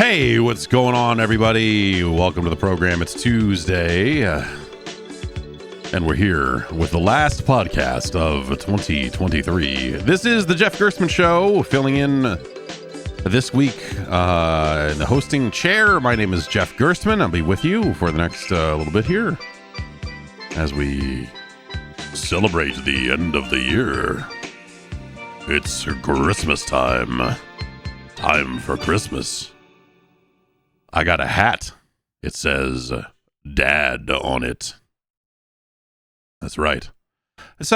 Hey, what's going on, everybody? Welcome to the program. It's Tuesday, and we're here with the last podcast of 2023. This is the Jeff Gerstmann Show, filling in this week in the hosting chair. My name is Jeff Gerstmann. I'll be with you for the next little bit here as we celebrate the end of the year. It's Christmas time. Time for Christmas. I got a hat. It says Dad on it. That's right. It's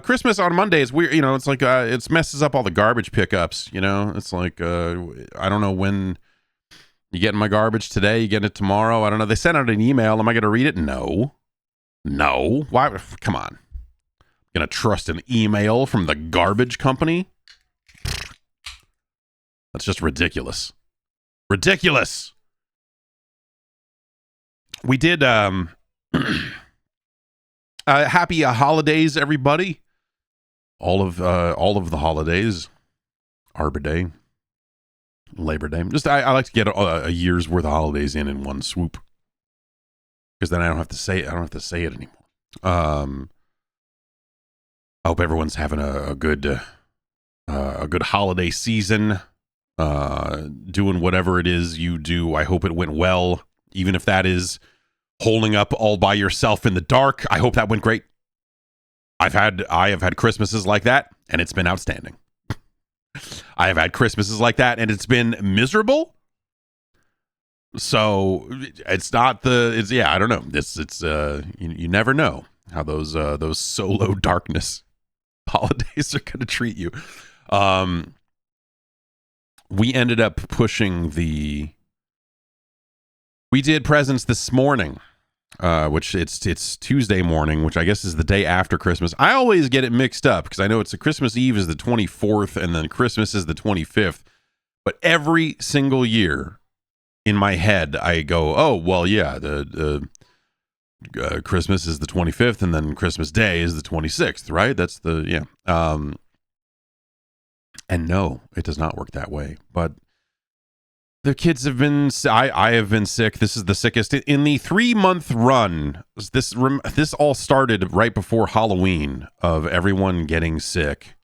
Christmas on Monday is weird. You know, it's like it messes up all the garbage pickups. You know, it's like I don't know when you getting my garbage today. You getting it tomorrow? I don't know. They sent out an email. Am I going to read it? No. Why? Come on. Gonna trust an email from the garbage company? That's just ridiculous. Ridiculous. We did happy holidays, everybody. All of the holidays. Arbor Day, Labor Day. Just I like to get a year's worth of holidays in one swoop, because then I don't have to say it. I don't have to say it anymore. I hope everyone's having a good holiday season. Doing whatever it is you do. I hope it went well, even if that is holding up all by yourself in the dark. I hope that went great. I have had Christmases like that, and it's been outstanding. I have had Christmases like that, and it's been miserable. So it's not I don't know. It's you never know how those solo darkness holidays are going to treat you. We ended up pushing we did presents this morning, which it's Tuesday morning, which I guess is the day after Christmas. I always get it mixed up because I know it's Christmas Eve is the 24th and then Christmas is the 25th. But every single year in my head, I go, oh, well, yeah, the Christmas is the 25th and then Christmas Day is the 26th, right? That's And no, it does not work that way. But the kids have been. I have been sick. This is the sickest in the 3-month run. This all started right before Halloween of everyone getting sick.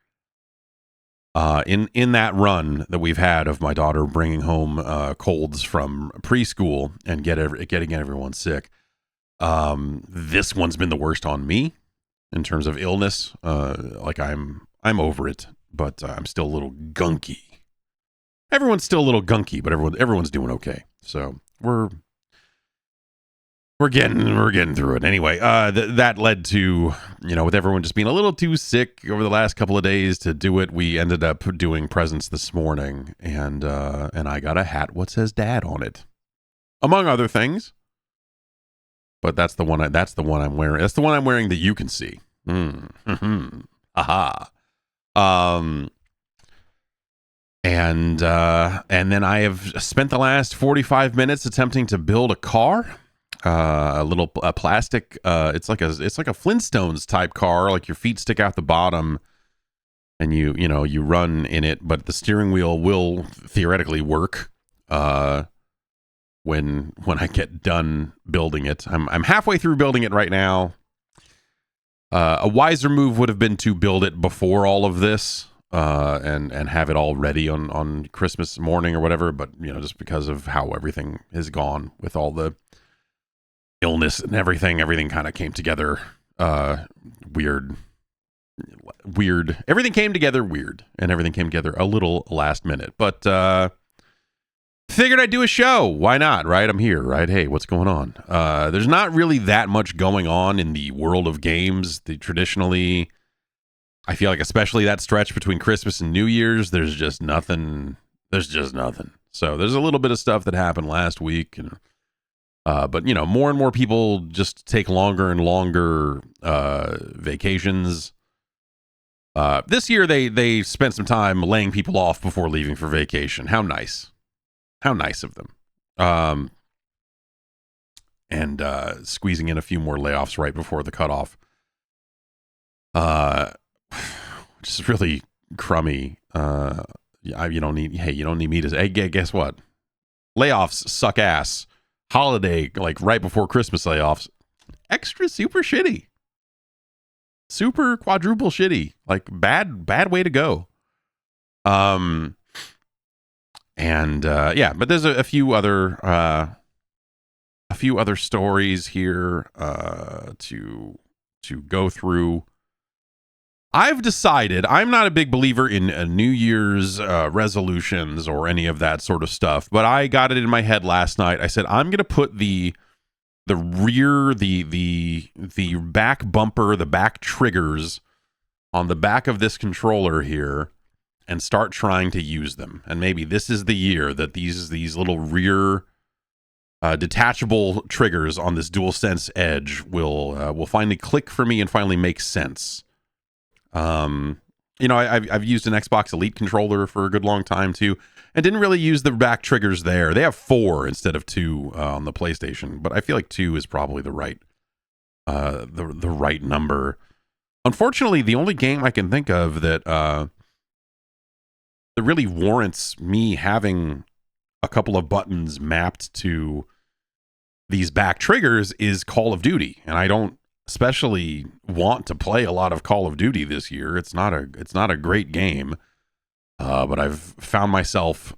In that run that we've had of my daughter bringing home colds from preschool and getting everyone sick. This one's been the worst on me in terms of illness. Like I'm over it. But I'm still a little gunky. Everyone's still a little gunky, but everyone's doing okay. So we're getting through it anyway. That led to, with everyone just being a little too sick over the last couple of days to do it. We ended up doing presents this morning, and I got a hat what says Dad on it, among other things. But that's the one I'm wearing. That's the one I'm wearing that you can see. Aha. And then I have spent the last 45 minutes attempting to build a car, a plastic, it's like a Flintstones type car, like your feet stick out the bottom and you run in it, but the steering wheel will theoretically work, when I get done building it. I'm halfway through building it right now. A wiser move would have been to build it before all of this, and have it all ready on Christmas morning or whatever. But just because of how everything has gone with all the illness and everything kind of came together weird. Everything came together weird, and everything came together a little last minute. But figured I'd do a show. Why not, right? I'm here, right? Hey, what's going on? There's not really that much going on in the world of games. Traditionally, I feel like, especially that stretch between Christmas and New Year's, there's just nothing. So there's a little bit of stuff that happened last week, but more and more people just take longer and longer vacations. This year they spent some time laying people off before leaving for vacation. How nice. How nice of them. And squeezing in a few more layoffs right before the cutoff. Which is really crummy. You don't need me to say, hey, guess what? layoffs suck ass. Holiday, like right before Christmas layoffs, extra super shitty. Super quadruple shitty. Like bad way to go. But there's a few other stories here to go through. I've decided I'm not a big believer in New Year's resolutions or any of that sort of stuff, but I got it in my head last night. I said I'm going to put the rear, the back bumper, the back triggers on the back of this controller here and start trying to use them. And maybe this is the year that these little rear detachable triggers on this DualSense Edge will finally click for me and finally make sense. I've used an Xbox Elite controller for a good long time too, and didn't really use the back triggers there. They have 4 instead of 2 on the PlayStation, but I feel like 2 is probably the right number. Unfortunately, the only game I can think of that really warrants me having a couple of buttons mapped to these back triggers is Call of Duty, and I don't especially want to play a lot of Call of Duty this year. It's not a great game, but I've found myself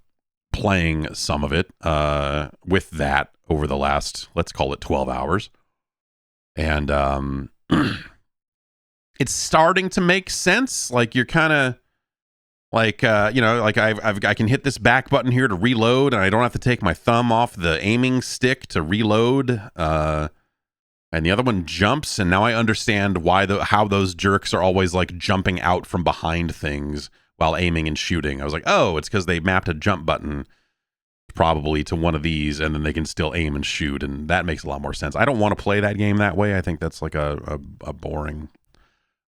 playing some of it with that over the last, let's call it 12 hours. And it's starting to make sense. Like you're kind of like, I can hit this back button here to reload, and I don't have to take my thumb off the aiming stick to reload. And the other one jumps, and now I understand how those jerks are always like jumping out from behind things while aiming and shooting. I was like, oh, it's because they mapped a jump button probably to one of these, and then they can still aim and shoot, and that makes a lot more sense. I don't want to play that game that way. I think that's like a boring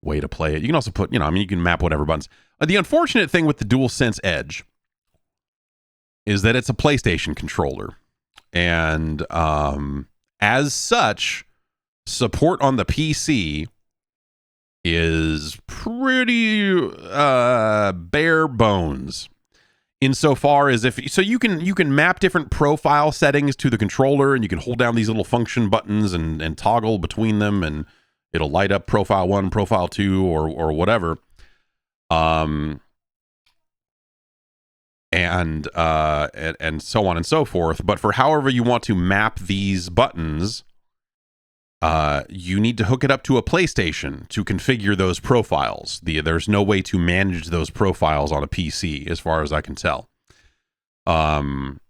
way to play it. You can also put, you can map whatever buttons. The unfortunate thing with the DualSense Edge is that it's a PlayStation controller, and as such, support on the PC is pretty bare bones, insofar as you can map different profile settings to the controller, and you can hold down these little function buttons and toggle between them, and it'll light up profile 1, profile 2, or whatever. And so on and so forth. But for however you want to map these buttons, you need to hook it up to a PlayStation to configure those profiles. There's no way to manage those profiles on a PC, as far as I can tell. And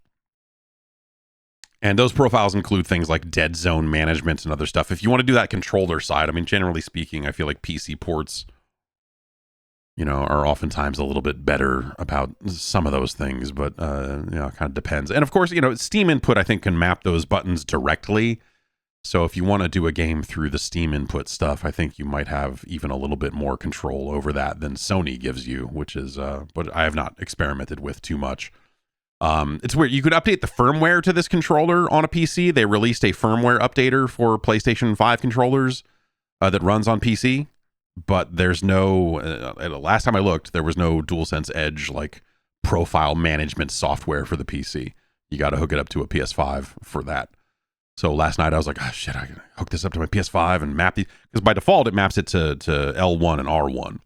those profiles include things like dead zone management and other stuff. If you want to do that controller side, I mean, generally speaking, I feel like PC ports, are oftentimes a little bit better about some of those things, but, it kind of depends. And of course, Steam Input, I think, can map those buttons directly. So if you want to do a game through the Steam Input stuff, I think you might have even a little bit more control over that than Sony gives you, which is what I have not experimented with too much. It's weird. You could update the firmware to this controller on a PC. They released a firmware updater for PlayStation 5 controllers that runs on PC, but there's no, last time I looked, there was no DualSense Edge like profile management software for the PC. You got to hook it up to a PS5 for that. So last night I was like, oh shit, I can hook this up to my PS5 and map these, because by default it maps it to L1 and R1.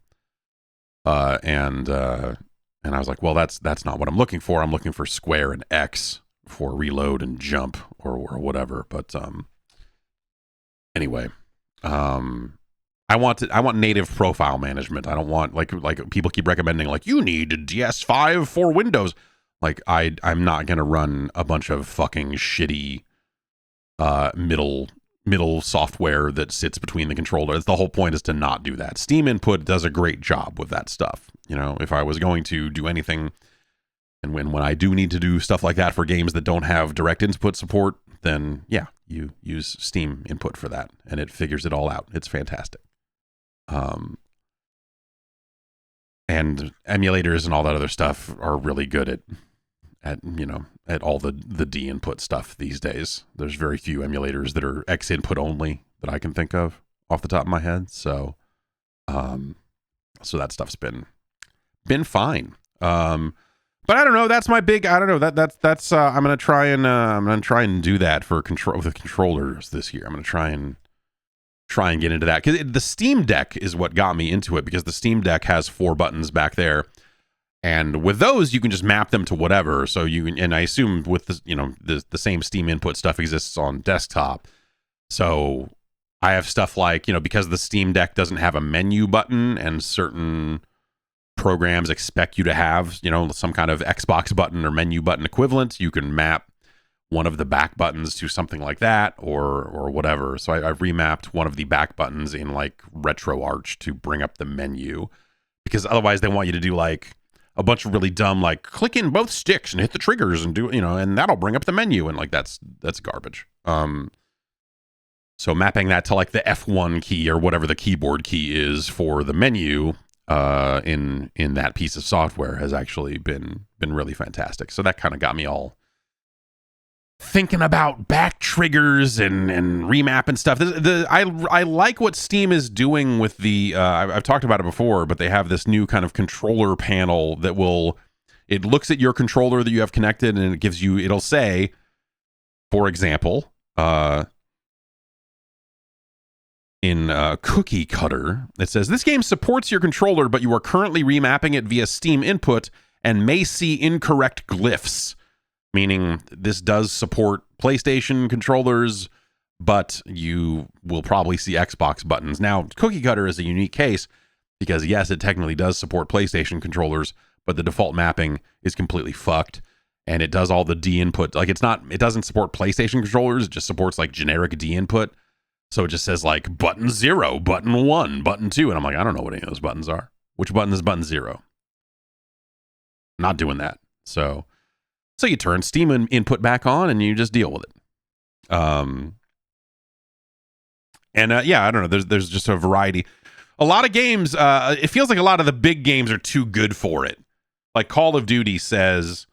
And I was like, well, that's not what I'm looking for. I'm looking for square and X for reload and jump or whatever. But anyway, I want native profile management. I don't want like people keep recommending like you need a DS5 for Windows. Like I'm not gonna run a bunch of fucking shitty middle software that sits between the controller. The whole point is to not do that. Steam Input does a great job with that stuff. If I was going to do anything, and when I do need to do stuff like that for games that don't have direct input support, then yeah, you use Steam Input for that, and it figures it all out. It's fantastic. And emulators and all that other stuff are really good at all the D input stuff these days. There's very few emulators that are X input only that I can think of off the top of my head. So that stuff's been fine. But I don't know. That's my big. I don't know. That's. I'm gonna try and do that for control with the controllers this year. I'm gonna try and get into that, because the Steam Deck is what got me into it, because the Steam Deck has 4 buttons back there, and with those you can just map them to whatever. So and I assume with the same Steam input stuff exists on desktop. So I have stuff like, because the Steam Deck doesn't have a menu button, and certain programs expect you to have, some kind of Xbox button or menu button equivalent, you can map one of the back buttons to something like that, or whatever. So I've remapped one of the back buttons in like RetroArch to bring up the menu, because otherwise they want you to do like a bunch of really dumb, like click in both sticks and hit the triggers and do, and that'll bring up the menu, and like that's garbage. So mapping that to like the F1 key or whatever the keyboard key is for the menu in that piece of software has actually been really fantastic. So that kind of got me all thinking about back triggers and remap and stuff. I like what Steam is doing with the I've talked about it before, but they have this new kind of controller panel that it looks at your controller that you have connected, and it'll say, for example, in Cookie Cutter, it says, this game supports your controller, but you are currently remapping it via Steam input and may see incorrect glyphs. Meaning this does support PlayStation controllers, but you will probably see Xbox buttons. Now, Cookie Cutter is a unique case, because yes, it technically does support PlayStation controllers, but the default mapping is completely fucked. And it does all the D input. Like, it doesn't support PlayStation controllers, it just supports like generic D input. So it just says like button 0, button 1, button 2. And I'm like, I don't know what any of those buttons are. Which button is button 0? Not doing that. So you turn Steam input back on and you just deal with it. Yeah, I don't know. There's just a variety. A lot of games, it feels like a lot of the big games are too good for it. Like Call of Duty says,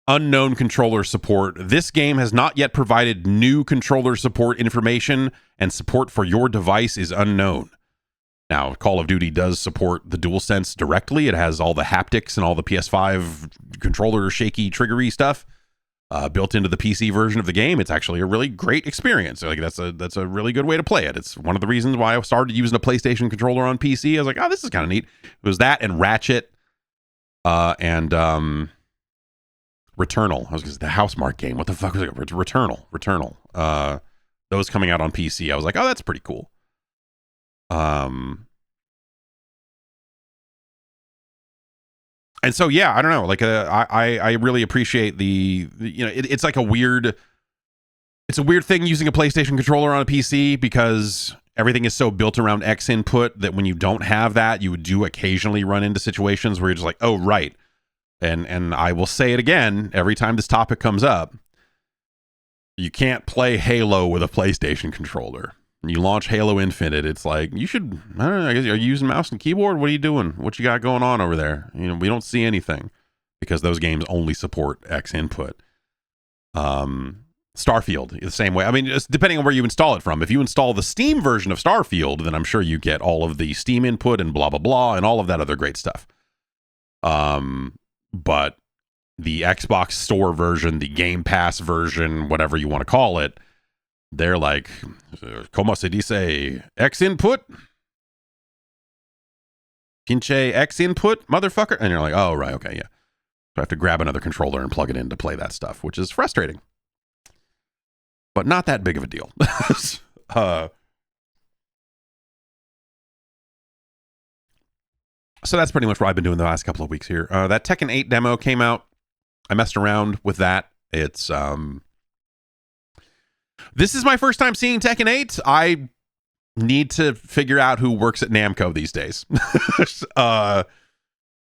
unknown controller support. This game has not yet provided new controller support information, and support for your device is unknown. Now, Call of Duty does support the DualSense directly. It has all the haptics and all the PS5 controller shaky triggery stuff built into the PC version of the game. It's actually a really great experience. Like that's a really good way to play it. It's one of the reasons why I started using a PlayStation controller on PC. I was like, oh, this is kind of neat. It was that and Ratchet and Returnal. I was going to say the Housemarque game. What the fuck was it? Returnal. Those coming out on PC. I was like, oh, that's pretty cool. And so, yeah, I don't know. Like, I really appreciate it's like a weird thing using a PlayStation controller on a PC, because everything is so built around X input that when you don't have that, you do occasionally run into situations where you're just like, oh, right. And I will say it again, every time this topic comes up, you can't play Halo with a PlayStation controller. You launch Halo Infinite, it's like, you should, I don't know, I guess, are you using mouse and keyboard? What are you doing? What you got going on over there? We don't see anything, because those games only support X input. Starfield, the same way. I mean, just depending on where you install it from. If you install the Steam version of Starfield, then I'm sure you get all of the Steam input and blah, blah, blah, and all of that other great stuff. But the Xbox Store version, the Game Pass version, whatever you want to call it, they're like, ¿Cómo se dice X input? Pinche X input, motherfucker. And you're like, oh, right, okay, yeah. So I have to grab another controller and plug it in to play that stuff, which is frustrating. But not that big of a deal. So that's pretty much what I've been doing the last couple of weeks here. That Tekken 8 demo came out. I messed around with that. It's this is my first time seeing Tekken 8. I need to figure out who works at Namco these days.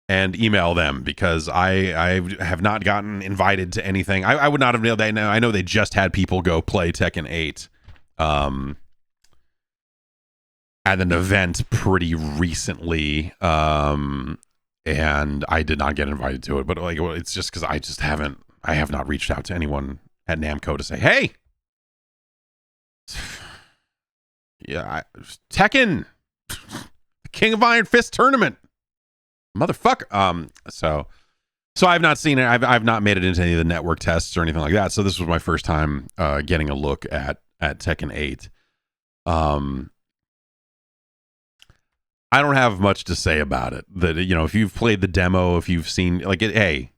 And email them, because I have not gotten invited to anything. I would not have known. I know they just had people go play Tekken 8 at an event pretty recently, and I did not get invited to it. But like, it's just because I have not reached out to anyone at Namco to say, hey, yeah, Tekken, King of Iron Fist tournament, motherfucker. So So I've not seen it. I've not made it into any of the network tests or anything like that. So this was my first time getting a look at Tekken 8. I don't have much to say about it. That, you know, if you've played the demo, if you've seen like it, hey,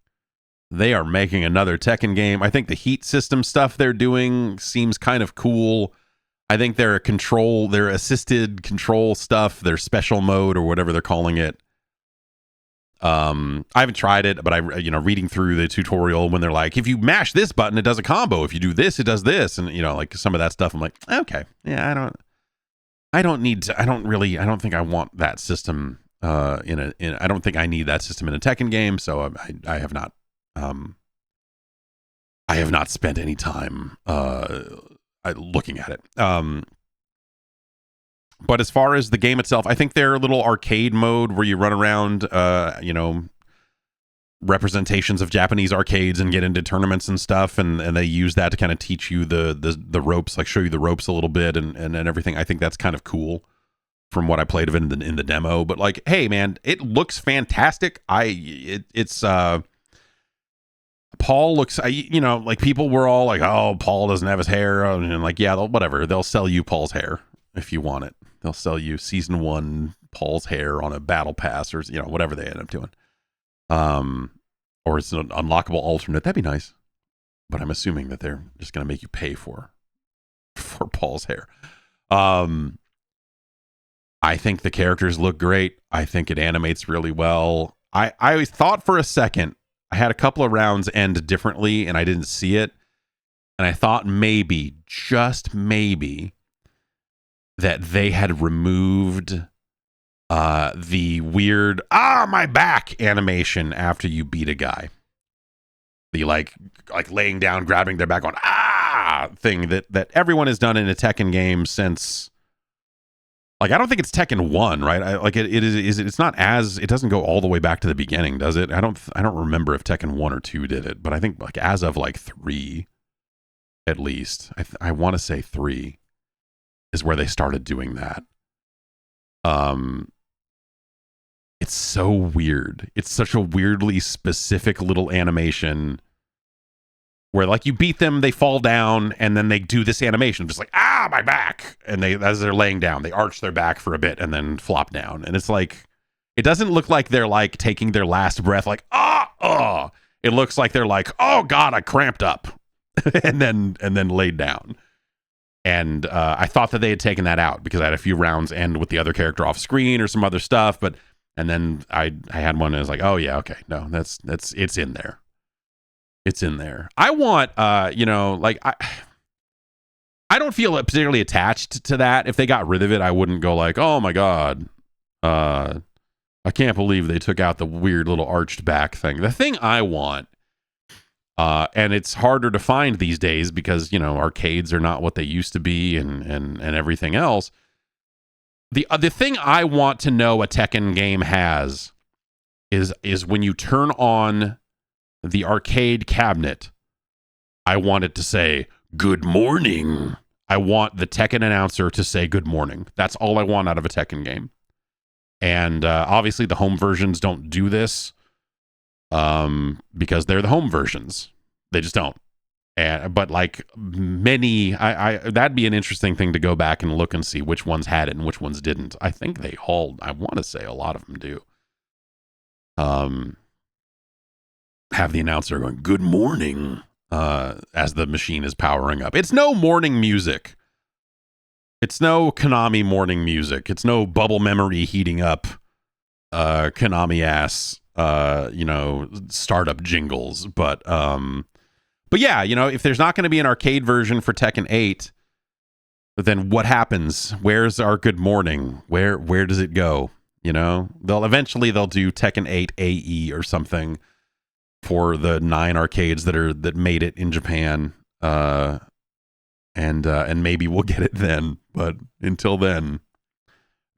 they are making another Tekken game. I think the heat system stuff they're doing seems kind of cool. I think their assisted control stuff, their special mode or whatever they're calling it. I haven't tried it, but reading through the tutorial when they're like, if you mash this button, it does a combo. If you do this, it does this. And, you know, like some of that stuff, I'm like, okay, yeah, I don't think I want that system, I don't think I need that system in a Tekken game. So I have not spent any time, looking at it. But as far as the game itself, I think their little arcade mode where you run around, representations of Japanese arcades and get into tournaments and stuff, and they use that to kind of teach you the ropes, like show you the ropes a little bit and everything. I think that's kind of cool from what I played of it in the demo. But like, hey man, it looks fantastic. Paul looks, like people were all like, oh, Paul doesn't have his hair, and like, yeah, whatever. They'll sell you Paul's hair if you want it. They'll sell you season 1 Paul's hair on a battle pass, or whatever they end up doing. Or it's an unlockable alternate. That'd be nice. But I'm assuming that they're just going to make you pay for Paul's hair. I think the characters look great. I think it animates really well. I thought for a second, I had a couple of rounds end differently and I didn't see it. And I thought maybe, just maybe, that they had removed the weird my back animation after you beat a guy. The like laying down, grabbing their back on thing that everyone has done in a Tekken game since, like, I don't think it's Tekken 1, right? It's not as, it doesn't go all the way back to the beginning, does it? I don't remember if Tekken 1 or 2 did it, but I think like as of like 3 at least, I want to say 3 is where they started doing that. It's so weird. It's such a weirdly specific little animation where, like, you beat them, they fall down, and then they do this animation, just like, my back. And as they're laying down, they arch their back for a bit and then flop down. And it's like, it doesn't look like they're like taking their last breath, like, It looks like they're like, oh God, I cramped up. and then laid down. And I thought that they had taken that out because I had a few rounds end with the other character off screen or some other stuff, and then I had one and I was like, oh yeah, okay, no, it's in there. It's in there. I want, I don't feel particularly attached to that. If they got rid of it, I wouldn't go like, oh my God, I can't believe they took out the weird little arched back thing. The thing I want, and it's harder to find these days because, arcades are not what they used to be and everything else. The thing I want to know a Tekken game has is when you turn on the arcade cabinet, I want it to say, good morning. I want the Tekken announcer to say good morning. That's all I want out of a Tekken game. And obviously the home versions don't do this because they're the home versions. They just don't. But like many, that'd be an interesting thing to go back and look and see which ones had it and which ones didn't. I think they all, I want to say a lot of them do. Have the announcer going, good morning, as the machine is powering up. It's no morning music. It's no Konami morning music. It's no bubble memory heating up, Konami ass, startup jingles. But yeah, if there's not going to be an arcade version for Tekken 8, then what happens? Where's our good morning? Where does it go? They'll eventually do Tekken 8 AE or something for the 9 arcades that made it in Japan, and maybe we'll get it then. But until then,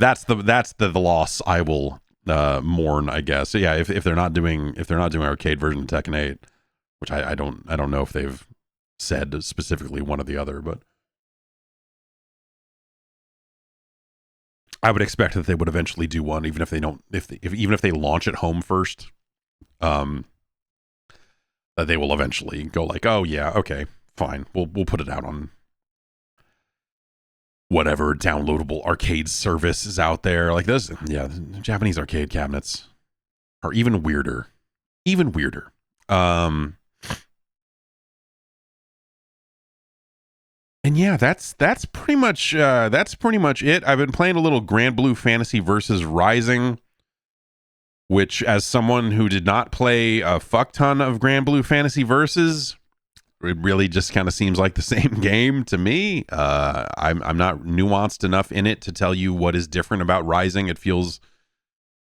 that's the loss I will mourn, I guess. So yeah, if they're not doing arcade version of Tekken 8, which I don't know if they've said specifically one or the other, but I would expect that they would eventually do one, even if they don't, even if they launch at home first. they will eventually go like, oh yeah, okay, fine, we'll put it out on whatever downloadable arcade service is out there. Like this, yeah, Japanese arcade cabinets are even weirder. Even weirder. And yeah, that's pretty much it. I've been playing a little Grand Blue Fantasy versus Rising, which, as someone who did not play a fuck ton of Grand Blue Fantasy Versus, it really just kind of seems like the same game to me. I'm not nuanced enough in it to tell you what is different about Rising. It feels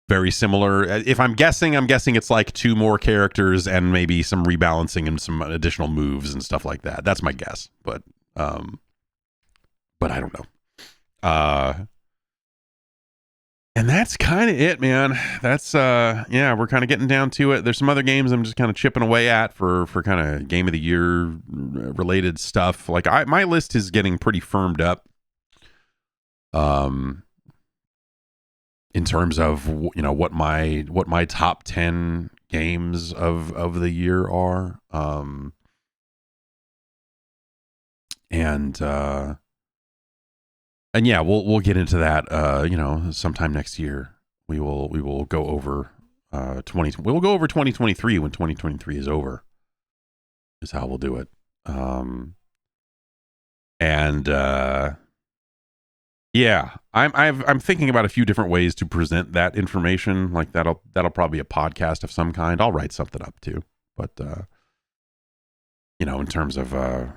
very similar. If I'm guessing it's like 2 more characters and maybe some rebalancing and some additional moves and stuff like that. That's my guess, but I don't know. And that's kind of it, man. That's yeah, we're kind of getting down to it. There's some other games I'm just kind of chipping away at for kind of game of the year related stuff. Like my list is getting pretty firmed up. In terms of, you know, what my top 10 games of the year are. And yeah, we'll get into that. You know, sometime next year we will go over 2023 when 2023 is over. Is how we'll do it. Yeah, I'm thinking about a few different ways to present that information. Like that'll probably be a podcast of some kind. I'll write something up too, but you know, in terms of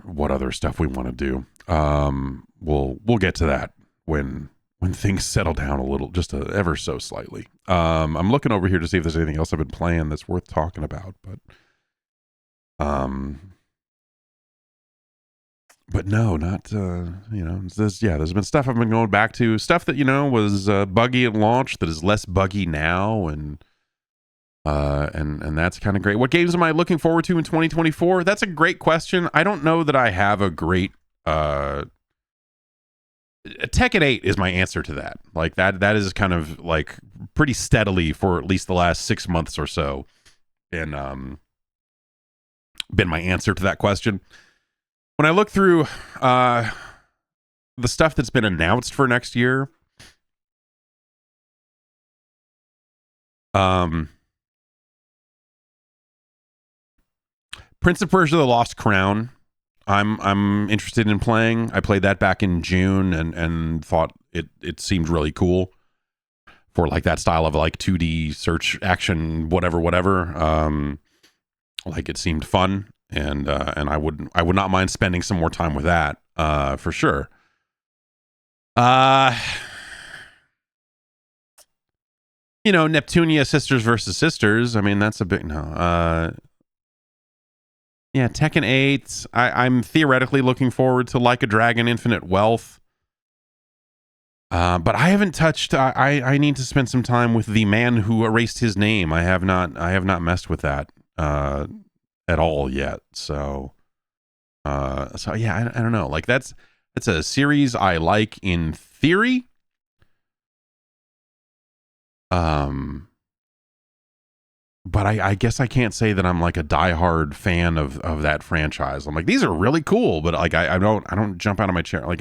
what other stuff we want to do, we'll get to that when things settle down a little, just ever so slightly. I'm looking over here to see if there's anything else I've been playing that's worth talking about, but no, not you know. There's been stuff I've been going back to, stuff that, you know, was buggy at launch that is less buggy now, and that's kind of great. What games am I looking forward to in 2024? That's a great question. I don't know that I have a great Tekken 8 is my answer to that. Like that is kind of like pretty steadily for at least the last 6 months or so been my answer to that question. When I look through the stuff that's been announced for next year, Prince of Persia: The Lost Crown, I'm interested in playing. I played that back in June and thought it seemed really cool for like that style of like 2D search action whatever. Like it seemed fun, and I would not mind spending some more time with that for sure. You know, Neptunia Sisters versus Sisters. I mean, that's a bit yeah, Tekken 8. I'm theoretically looking forward to Like a Dragon Infinite Wealth. But I haven't touched. I need to spend some time with The Man Who Erased His Name. I have not messed with that at all yet. So yeah, I don't know. Like that's a series I like in theory. But I guess I can't say that I'm like a diehard fan of that franchise. I'm like, these are really cool, but like I don't jump out of my chair. Like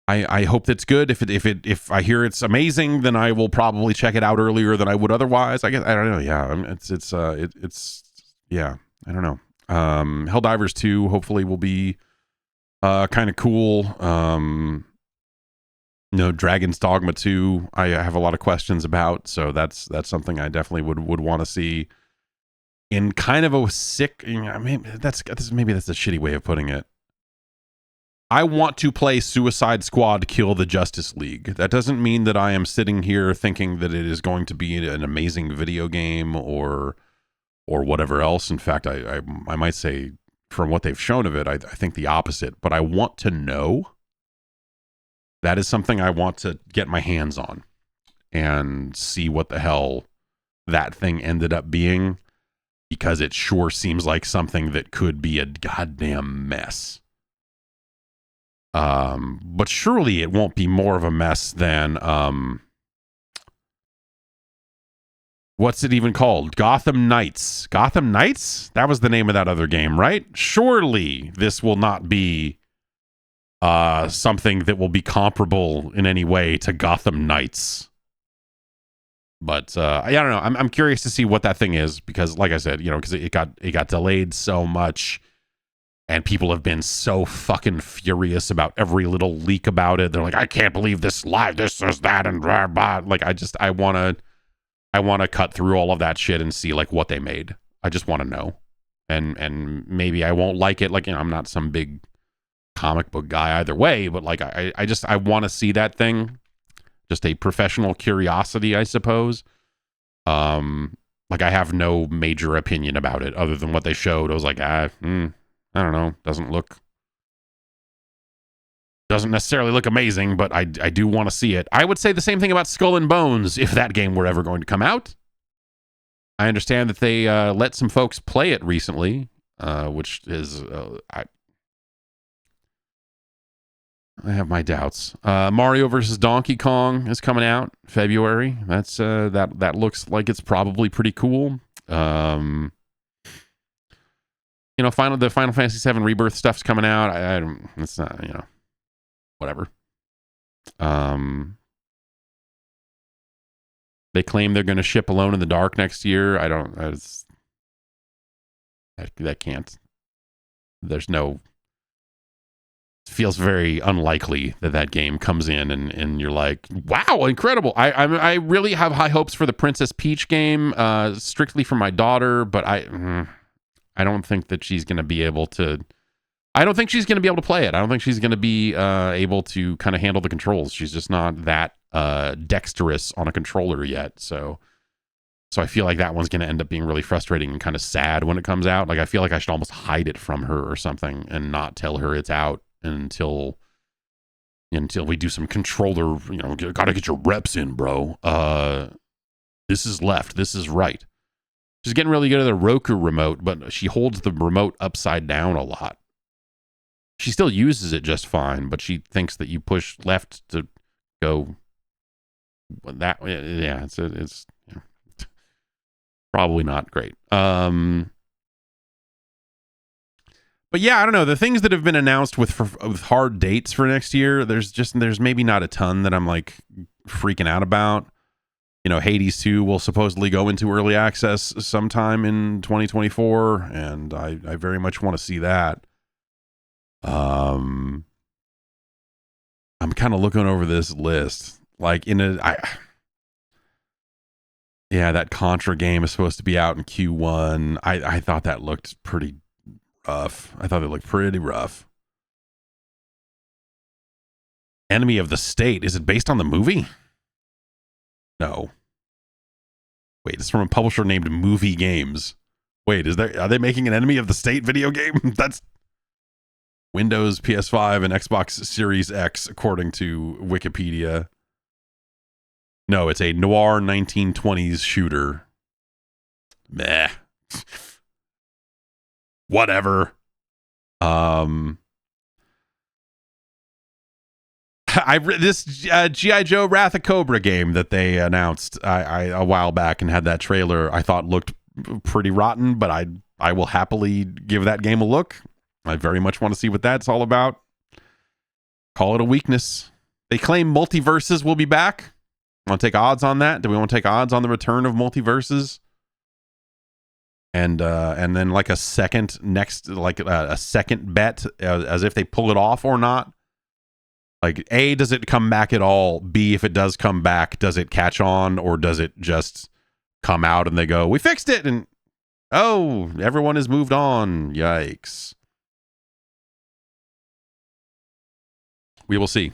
I hope that's good. If I hear it's amazing, then I will probably check it out earlier than I would otherwise. I guess I don't know. Yeah, it's yeah. I don't know. Helldivers 2 hopefully will be kind of cool. No, Dragon's Dogma 2, I have a lot of questions about, so that's something I definitely would want to see. In kind of a sick, you know, maybe that's a shitty way of putting it. I want to play Suicide Squad Kill the Justice League. That doesn't mean that I am sitting here thinking that it is going to be an amazing video game or whatever else. In fact, I might say from what they've shown of it, I think the opposite. But I want to know. That is something I want to get my hands on and see what the hell that thing ended up being, because it sure seems like something that could be a goddamn mess. But surely it won't be more of a mess than What's it even called? Gotham Knights. Gotham Knights? That was the name of that other game, right? Surely this will not be something that will be comparable in any way to Gotham Knights. But I don't know. I'm curious to see what that thing is because, like I said, because it got delayed so much, and people have been so fucking furious about every little leak about it. They're like, I can't believe this live, this is that, and blah, blah. Like I want to cut through all of that shit and see like what they made. I just want to know, and maybe I won't like it. Like I'm not some big comic book guy either way, but like I want to see that thing. Just a professional curiosity, I suppose. Like I have no major opinion about it other than what they showed. I was like, I don't know. Doesn't necessarily look amazing, but I do want to see it. I would say the same thing about Skull and Bones if that game were ever going to come out. I understand that they let some folks play it recently, which is I have my doubts. Mario versus Donkey Kong is coming out February. That's that looks like it's probably pretty cool. The Final Fantasy VII Rebirth stuff's coming out. I don't. It's not. Whatever. They claim they're going to ship Alone in the Dark next year. I don't. That can't. There's no. Feels very unlikely that game comes in and you're like, wow, incredible. I really have high hopes for the Princess Peach game, strictly for my daughter, but I don't think that she's going to be able to. I don't think she's going to be able to play it. I don't think she's going to be able to kind of handle the controls. She's just not that dexterous on a controller yet. So I feel like that one's going to end up being really frustrating and kind of sad when it comes out. Like I feel like I should almost hide it from her or something and not tell her it's out until we do some controller, gotta get your reps in, bro. This is left, this is right. She's getting really good at the Roku remote, but she holds the remote upside down a lot. She still uses it just fine, but she thinks that you push left to go that way. Yeah, it's probably not great. But yeah, I don't know. The things that have been announced with hard dates for next year, there's maybe not a ton that I'm like freaking out about. Hades 2 will supposedly go into early access sometime in 2024, and I very much want to see that. I'm kind of looking over this list. Like that Contra game is supposed to be out in Q1. I thought that looked pretty rough. I thought it looked pretty rough. Enemy of the State. Is it based on the movie? No. Wait, it's from a publisher named Movie Games. Wait, are they making an Enemy of the State video game? That's Windows, PS5, and Xbox Series X, according to Wikipedia. No, it's a noir 1920s shooter. Meh. Whatever. This G.I. Joe Wrath of Cobra game that they announced a while back and had that trailer I thought looked pretty rotten, but I will happily give that game a look. I very much want to see what that's all about. Call it a weakness. They claim multiverses will be back. Want to take odds on that? Do we want to take odds on the return of multiverses? And then like a second bet as if they pull it off or not. Like, A, does it come back at all? B, if it does come back, does it catch on, or does it just come out and they go, we fixed it, and oh, everyone has moved on. Yikes. We will see.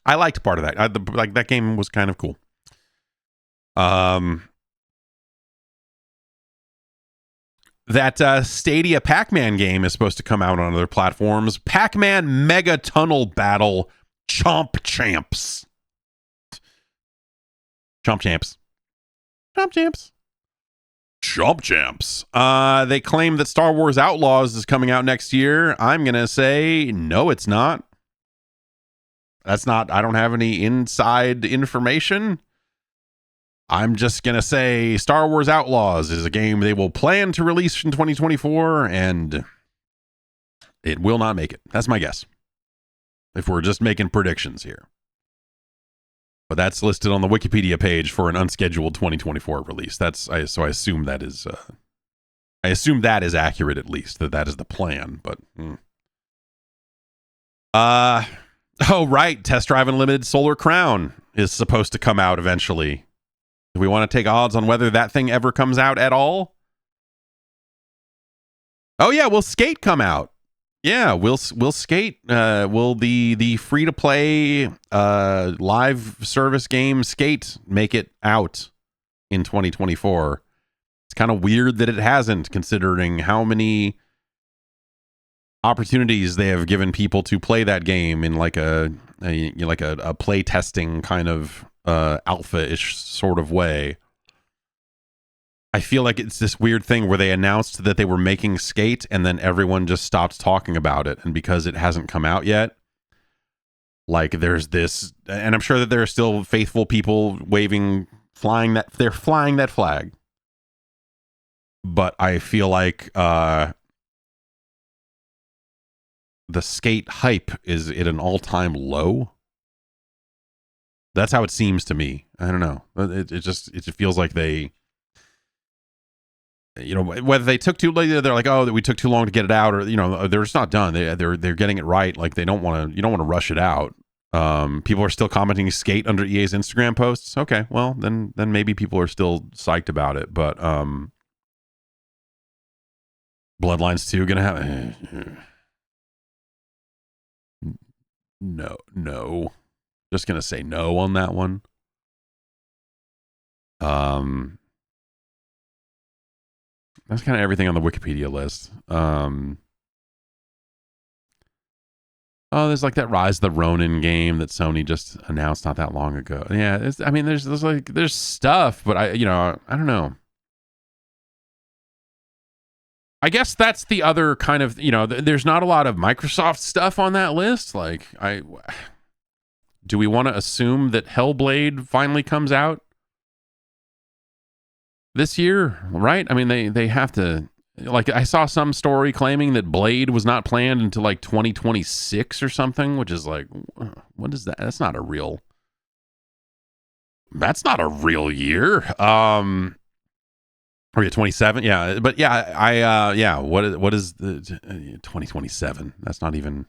I liked part of that. That game was kind of cool. That Stadia Pac-Man game is supposed to come out on other platforms. Pac-Man Mega Tunnel Battle Chomp Champs. Chomp Champs. Chomp Champs. Chomp Champs. They claim that Star Wars Outlaws is coming out next year. I'm going to say, no, it's not. That's not, I don't have any inside information. I'm just going to say Star Wars Outlaws is a game they will plan to release in 2024, and it will not make it. That's my guess, if we're just making predictions here. But that's listed on the Wikipedia page for an unscheduled 2024 release. So I assume that is accurate, at least, that is the plan. But oh right, Test Drive Unlimited Solar Crown is supposed to come out eventually. Do we want to take odds on whether that thing ever comes out at all? Oh yeah, will Skate come out? Yeah, will Skate? Will the free to play live service game Skate make it out in 2024? It's kind of weird that it hasn't, considering how many opportunities they have given people to play that game in like a play testing kind of alpha-ish sort of way. I feel like it's this weird thing where they announced that they were making Skate and then everyone just stopped talking about it. And because it hasn't come out yet, like there's this, and I'm sure that there are still faithful people flying that flag. But I feel like the Skate hype is at an all-time low. That's how it seems to me. I don't know. It just feels like they, whether they took too late, they're like, oh, that we took too long to get it out, or they're just not done. They're getting it right. Like you don't want to rush it out. People are still commenting Skate under EA's Instagram posts. Okay, well then maybe people are still psyched about it. But Bloodlines 2 gonna have no. Just gonna say no on that one. That's kind of everything on the Wikipedia list. Oh, there's like that Rise of the Ronin game that Sony just announced not that long ago. Yeah, there's stuff, but I don't know. I guess that's the other kind of, there's not a lot of Microsoft stuff on that list. Like, do we want to assume that Hellblade finally comes out this year, right? I mean, they have to, like, I saw some story claiming that Blade was not planned until like 2026 or something, which is like, what is that? That's not a real year. Or yeah, 27. Yeah, but yeah, what is the 2027? That's not even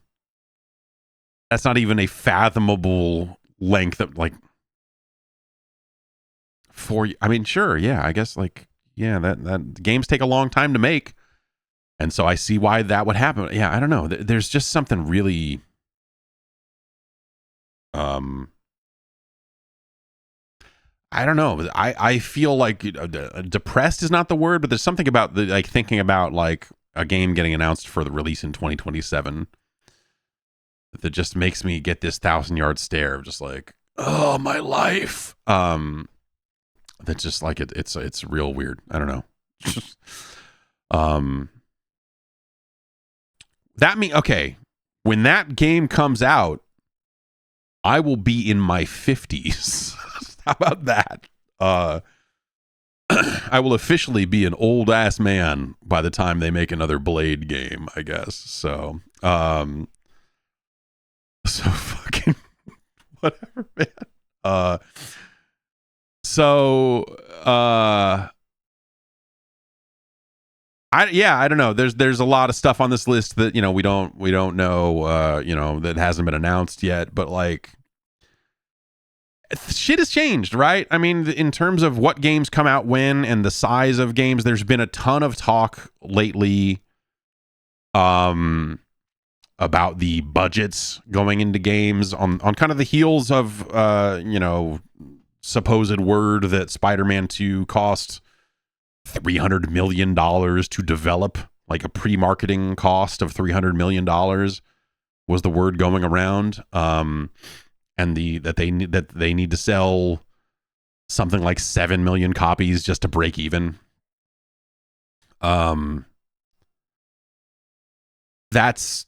a fathomable length of like 4. I mean, sure, yeah, I guess like that games take a long time to make, and so I see why that would happen. Yeah, I don't know. There's just something really I don't know. I feel like depressed is not the word, but there's something about thinking about like a game getting announced for the release in 2027 that just makes me get this 1,000-yard stare of just like, oh, my life. That's just like it's real weird. I don't know. Okay, when that game comes out, I will be in my 50s. How about that? I will officially be an old ass man by the time they make another Blade game, I guess. So fucking whatever, man. I don't know. There's a lot of stuff on this list that we don't know that hasn't been announced yet, but like shit has changed, right? I mean, in terms of what games come out when and the size of games, there's been a ton of talk lately about the budgets going into games on kind of the heels of supposed word that Spider-Man 2 cost $300 million to develop, like a pre-marketing cost of $300 million was the word going around. And that they need to sell something like 7 million copies just to break even. That's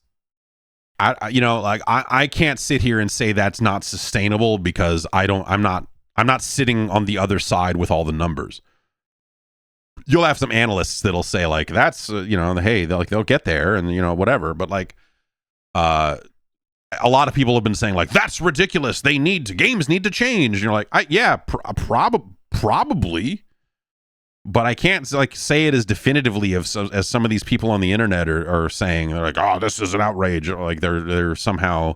I can't sit here and say that's not sustainable because I'm not I'm not sitting on the other side with all the numbers. You'll have some analysts that'll say like, that's, hey, they'll get there and, whatever. But like, a lot of people have been saying like, that's ridiculous. Games need to change. And you're like, probably. But I can't like say it as definitively as some of these people on the internet are saying. They're like, oh, this is an outrage. Or like they're somehow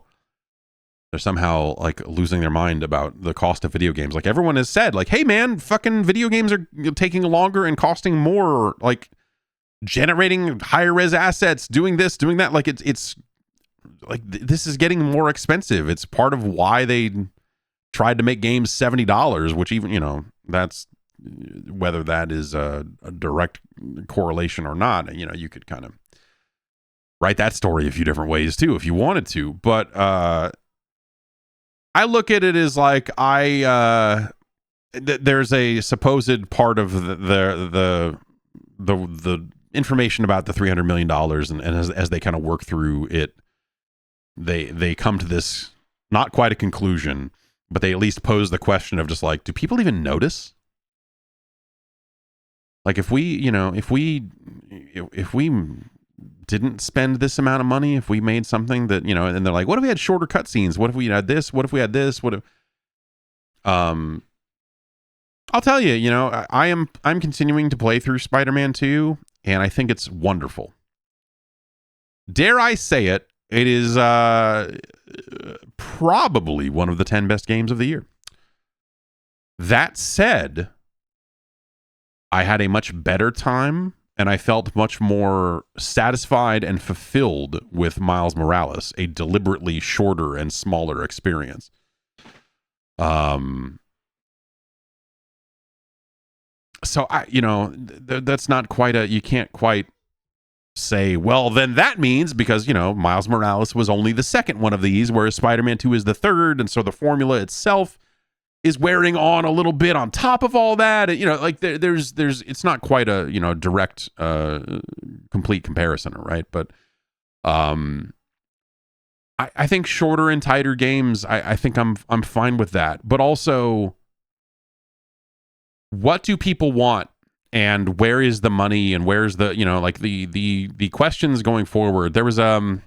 like losing their mind about the cost of video games. Like everyone has said, like, hey man, fucking video games are taking longer and costing more, like generating higher res assets, doing this, doing that. Like it's like this is getting more expensive. It's part of why they tried to make games $70, which even, that's whether that is a direct correlation or not. You could kind of write that story a few different ways too, if you wanted to. But, I look at it as like there's a supposed part of the information about the $300 million, and as they kind of work through it, they come to this not quite a conclusion, but they at least pose the question of just like, do people even notice? Like if we didn't spend this amount of money, if we made something that, and they're like, what if we had shorter cutscenes? What if we had this? What if we had this? What if, I'll tell you, I'm continuing to play through Spider-Man 2, and I think it's wonderful. Dare I say it, it is probably one of the 10 best games of the year. That said, I had a much better time, and I felt much more satisfied and fulfilled with Miles Morales, a deliberately shorter and smaller experience. So that's not quite you can't quite say, well, then that means because, Miles Morales was only the second one of these, whereas Spider-Man 2 is the third. And so the formula itself is wearing on a little bit on top of all that. Like there's it's not quite a, direct, complete comparison. Right. But, I think shorter and tighter games, I think I'm fine with that. But also, what do people want? And where is the money, and where's the, like the questions going forward? There was some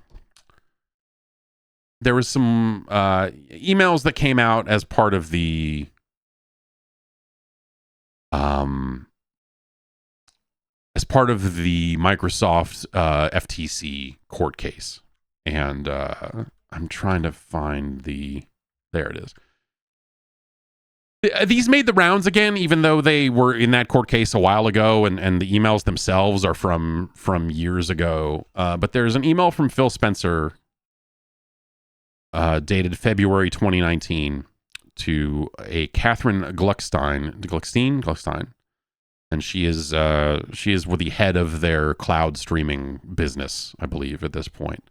emails that came out as part of the Microsoft FTC court case. And I'm trying to find there it is. These made the rounds again, even though they were in that court case a while ago, and the emails themselves are from years ago. But there's an email from Phil Spencer dated February 2019 to a Catherine Gluckstein, and she is with the head of their cloud streaming business, I believe, at this point.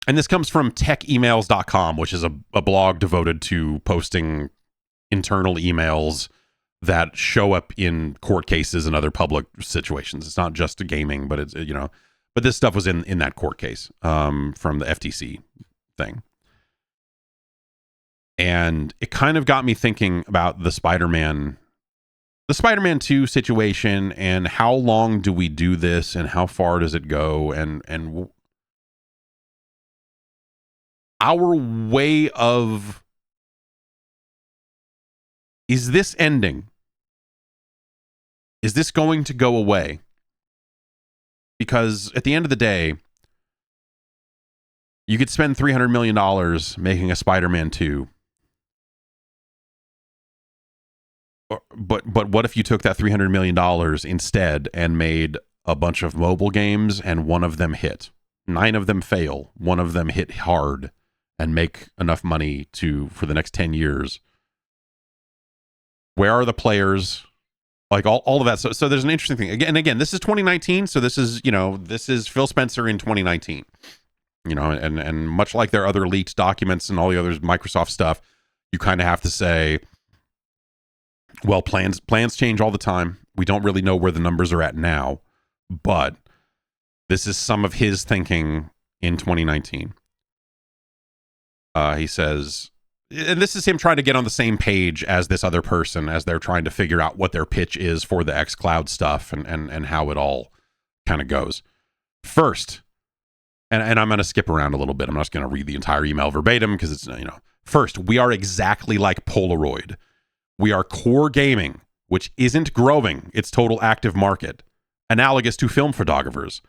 And this comes from techemails.com, which is a blog devoted to posting internal emails that show up in court cases and other public situations. It's not just gaming, but it's, but this stuff was in that court case from the FTC thing. And it kind of got me thinking about the Spider-Man 2 situation, and how long do we do this, and how far does it go, and our way of, is this ending? Is this going to go away? Because at the end of the day, you could spend $300 million making a Spider-Man 2. But what if you took that $300 million instead and made a bunch of mobile games, and one of them hit? 9 of them fail. One of them hit hard and make enough money for the next 10 years. Where are the players? Like all of that. So there's an interesting thing. Again, this is 2019. So this is Phil Spencer in 2019. And much like their other leaked documents and all the other Microsoft stuff, you kind of have to say, well, plans change all the time. We don't really know where the numbers are at now, but this is some of his thinking in 2019. He says, and this is him trying to get on the same page as this other person as they're trying to figure out what their pitch is for the xCloud stuff and how it all kind of goes. First, and I'm going to skip around a little bit. I'm not just going to read the entire email verbatim because it's, first, we are exactly like Polaroid. We are core gaming, which isn't growing its total active market, analogous to film photographers,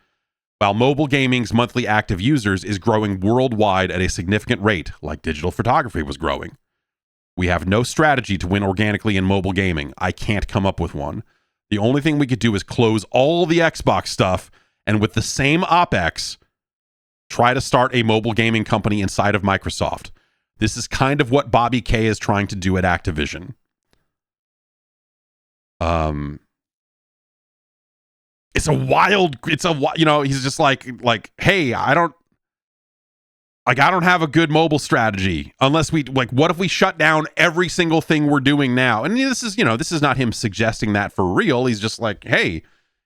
while mobile gaming's monthly active users is growing worldwide at a significant rate, like digital photography was growing. We have no strategy to win organically in mobile gaming. I can't come up with one. The only thing we could do is close all the Xbox stuff and with the same OpEx, try to start a mobile gaming company inside of Microsoft. This is kind of what Bobby K is trying to do at Activision. He's just like, hey, I don't have a good mobile strategy unless what if we shut down every single thing we're doing now? And this is not him suggesting that for real. He's just like, hey,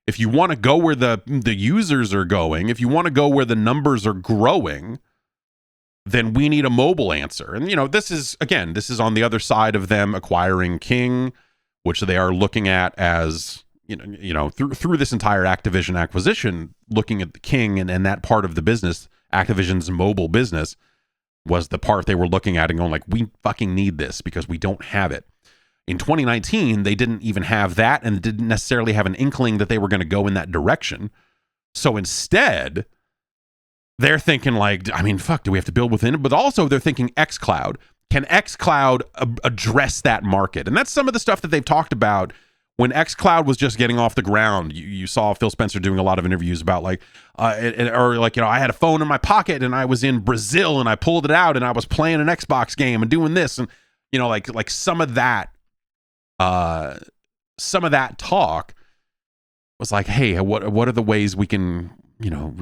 if you want to go where the users are going, if you want to go where the numbers are growing, then we need a mobile answer. And, this is on the other side of them acquiring King, which they are looking at as, through this entire Activision acquisition, looking at the King and that part of the business, Activision's mobile business, was the part they were looking at and going like, we fucking need this because we don't have it. In 2019, they didn't even have that and didn't necessarily have an inkling that they were going to go in that direction. So instead, they're thinking like, do we have to build within it? But also they're thinking xCloud. Can xCloud address that market? And that's some of the stuff that they've talked about when xCloud was just getting off the ground. You saw Phil Spencer doing a lot of interviews about I had a phone in my pocket and I was in Brazil and I pulled it out and I was playing an Xbox game and doing this. And, like some of that talk was like, hey, what are the ways we can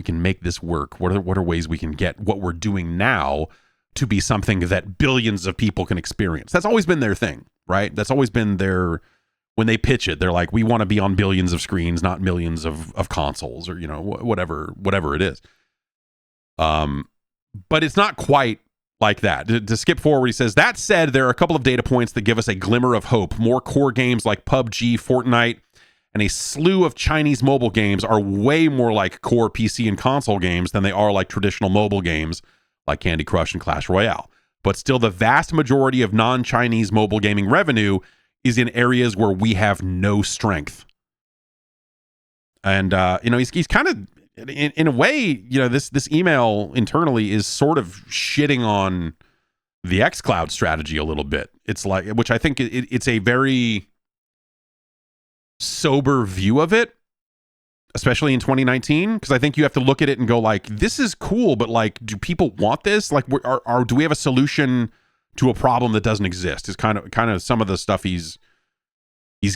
make this work? What are ways we can get what we're doing now to be something that billions of people can experience? That's always been their thing, right? That's always been when they pitch it, they're like, we want to be on billions of screens, not millions of consoles or, whatever it is. But it's not quite like that. To skip forward, he says, that said, there are a couple of data points that give us a glimmer of hope. More core games like PUBG, Fortnite, and a slew of Chinese mobile games are way more like core PC and console games than they are like traditional mobile games like Candy Crush and Clash Royale. But still, the vast majority of non-Chinese mobile gaming revenue is in areas where we have no strength. And, he's kind of, in a way, this email internally is sort of shitting on the xCloud strategy a little bit. It's like, which I think it's a very sober view of it, especially in 2019, because I think you have to look at it and go like, this is cool, but like, do people want this? Like, do we have a solution to a problem that doesn't exist? Is kind of some of the stuff he's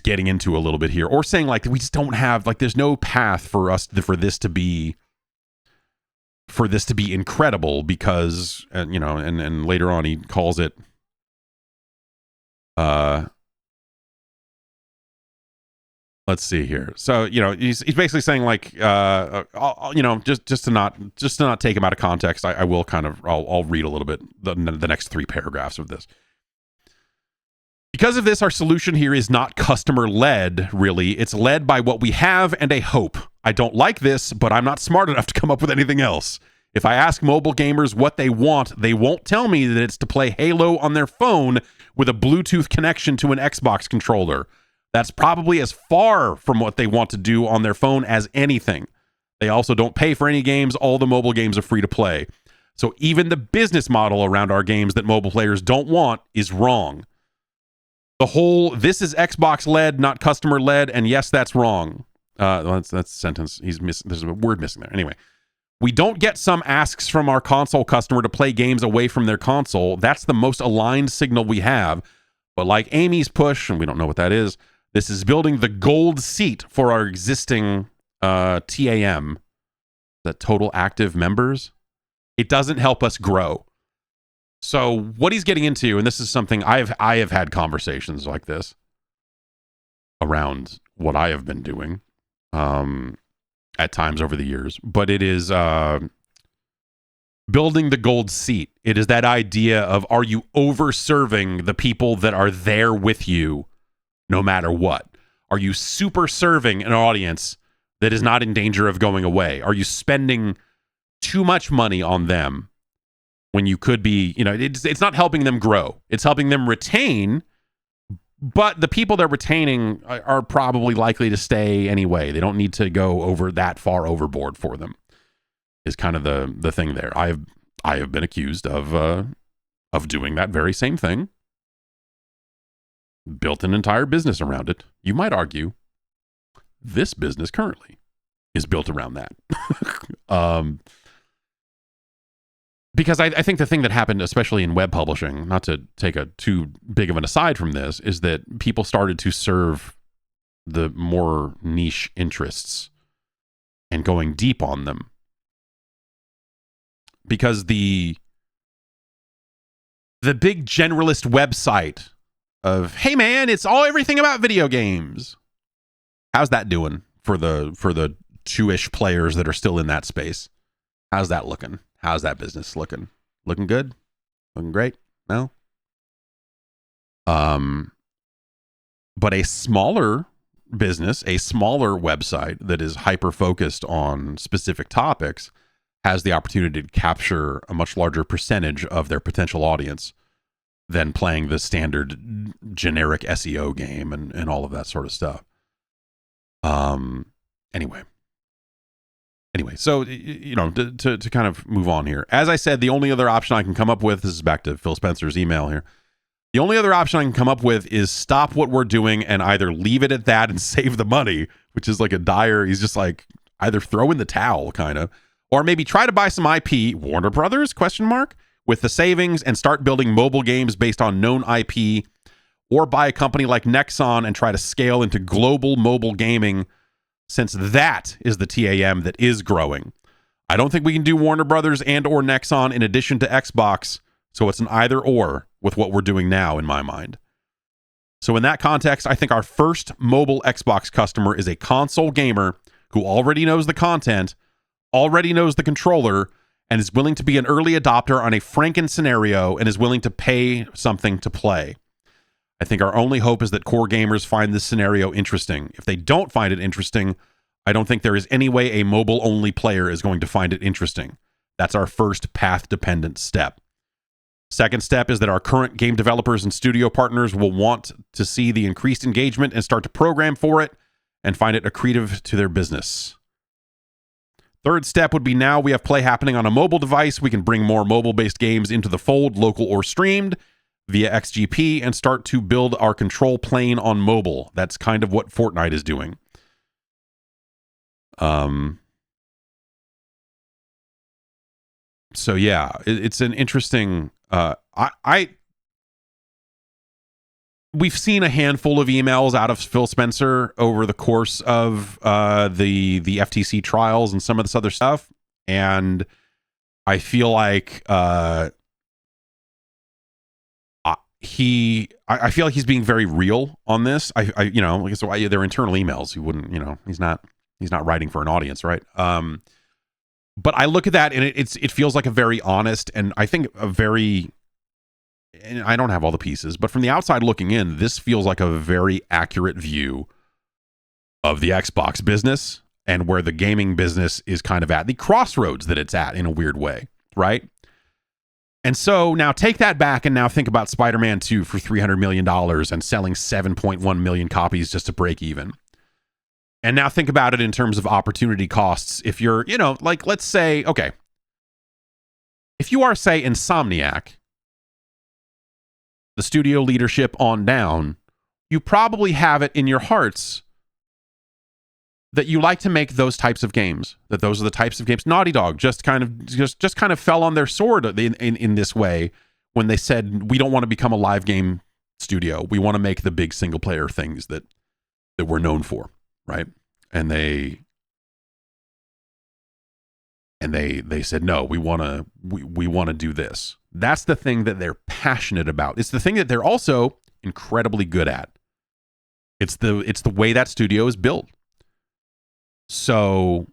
getting into a little bit here, or saying like, we just don't have, like, there's no path for us for this to be incredible because, and later on he calls it, let's see here. So, he's basically saying like, just to not take him out of context, I will I'll read a little bit the next 3 paragraphs of this. Because of this, our solution here is not customer-led, really. It's led by what we have and a hope. I don't like this, but I'm not smart enough to come up with anything else. If I ask mobile gamers what they want, they won't tell me that it's to play Halo on their phone with a Bluetooth connection to an Xbox controller. That's probably as far from what they want to do on their phone as anything. They also don't pay for any games. All the mobile games are free to play. So even the business model around our games that mobile players don't want is wrong. The whole, this is Xbox-led, not customer-led, and yes, that's wrong. That's a sentence. There's a word missing there. Anyway, we don't get some asks from our console customer to play games away from their console. That's the most aligned signal we have. But like Amy's push, and we don't know what that is, this is building the gold seat for our existing TAM, the total active members. It doesn't help us grow. So what he's getting into, and this is something I have had conversations like this around what I have been doing at times over the years, but it is building the gold seat. It is that idea of, are you over-serving the people that are there with you no matter what? Are you super serving an audience that is not in danger of going away? Are you spending too much money on them when you could be, it's not helping them grow. It's helping them retain, but the people they're retaining are probably likely to stay anyway. They don't need to go over that far overboard for them, is kind of the thing there. I have been accused of doing that very same thing. Built an entire business around it. You might argue this business currently is built around that. Because I think the thing that happened, especially in web publishing, not to take a too big of an aside from this, is that people started to serve the more niche interests and going deep on them. Because the big generalist website of, hey man, it's everything about video games. How's that doing for the two-ish players that are still in that space? How's that looking? How's that business looking? Looking good? Looking great? No? But a smaller business, a smaller website that is hyper-focused on specific topics has the opportunity to capture a much larger percentage of their potential audience than playing the standard generic SEO game and all of that sort of stuff. Anyway, so, to kind of move on here. As I said, the only other option I can come up with, this is back to Phil Spencer's email here. The only other option I can come up with is stop what we're doing and either leave it at that and save the money, which is like a dire, he's just like, either throw in the towel, kind of, or maybe try to buy some IP, Warner Brothers, ? With the savings and start building mobile games based on known IP, or buy a company like Nexon and try to scale into global mobile gaming, since that is the TAM that is growing. I don't think we can do Warner Brothers and or Nexon in addition to Xbox, so it's an either or with what we're doing now in my mind. So in that context, I think our first mobile Xbox customer is a console gamer who already knows the content, already knows the controller, and is willing to be an early adopter on a Franken scenario and is willing to pay something to play. I think our only hope is that core gamers find this scenario interesting. If they don't find it interesting, I don't think there is any way a mobile-only player is going to find it interesting. That's our first path-dependent step. Second step is that our current game developers and studio partners will want to see the increased engagement and start to program for it and find it accretive to their business. Third step would be, now we have play happening on a mobile device, we can bring more mobile-based games into the fold, local or streamed, via XGP, and start to build our control plane on mobile. That's kind of what Fortnite is doing. So yeah, it's an interesting, we've seen a handful of emails out of Phil Spencer over the course of the FTC trials and some of this other stuff, and I feel like I feel like he's being very real on this. Like they're internal emails. He wouldn't, he's not writing for an audience, right? But I look at that and it feels like a very honest, and I think and I don't have all the pieces, but from the outside looking in, this feels like a very accurate view of the Xbox business and where the gaming business is kind of at the crossroads that it's at in a weird way, right? And so now take that back and now think about Spider-Man 2 for $300 million and selling 7.1 million copies just to break even. And now think about it in terms of opportunity costs. If you're, let's say, okay, if you are, say, Insomniac, the studio leadership on down, you probably have it in your hearts that you like to make those types of games, that those are the types of games. Naughty Dog just kind of fell on their sword in this way when they said, we don't want to become a live game studio. We want to make the big single player things that we're known for, right? And they said, no, we want to do this. That's the thing that they're passionate about. It's the thing that they're also incredibly good at. It's the way that studio is built. So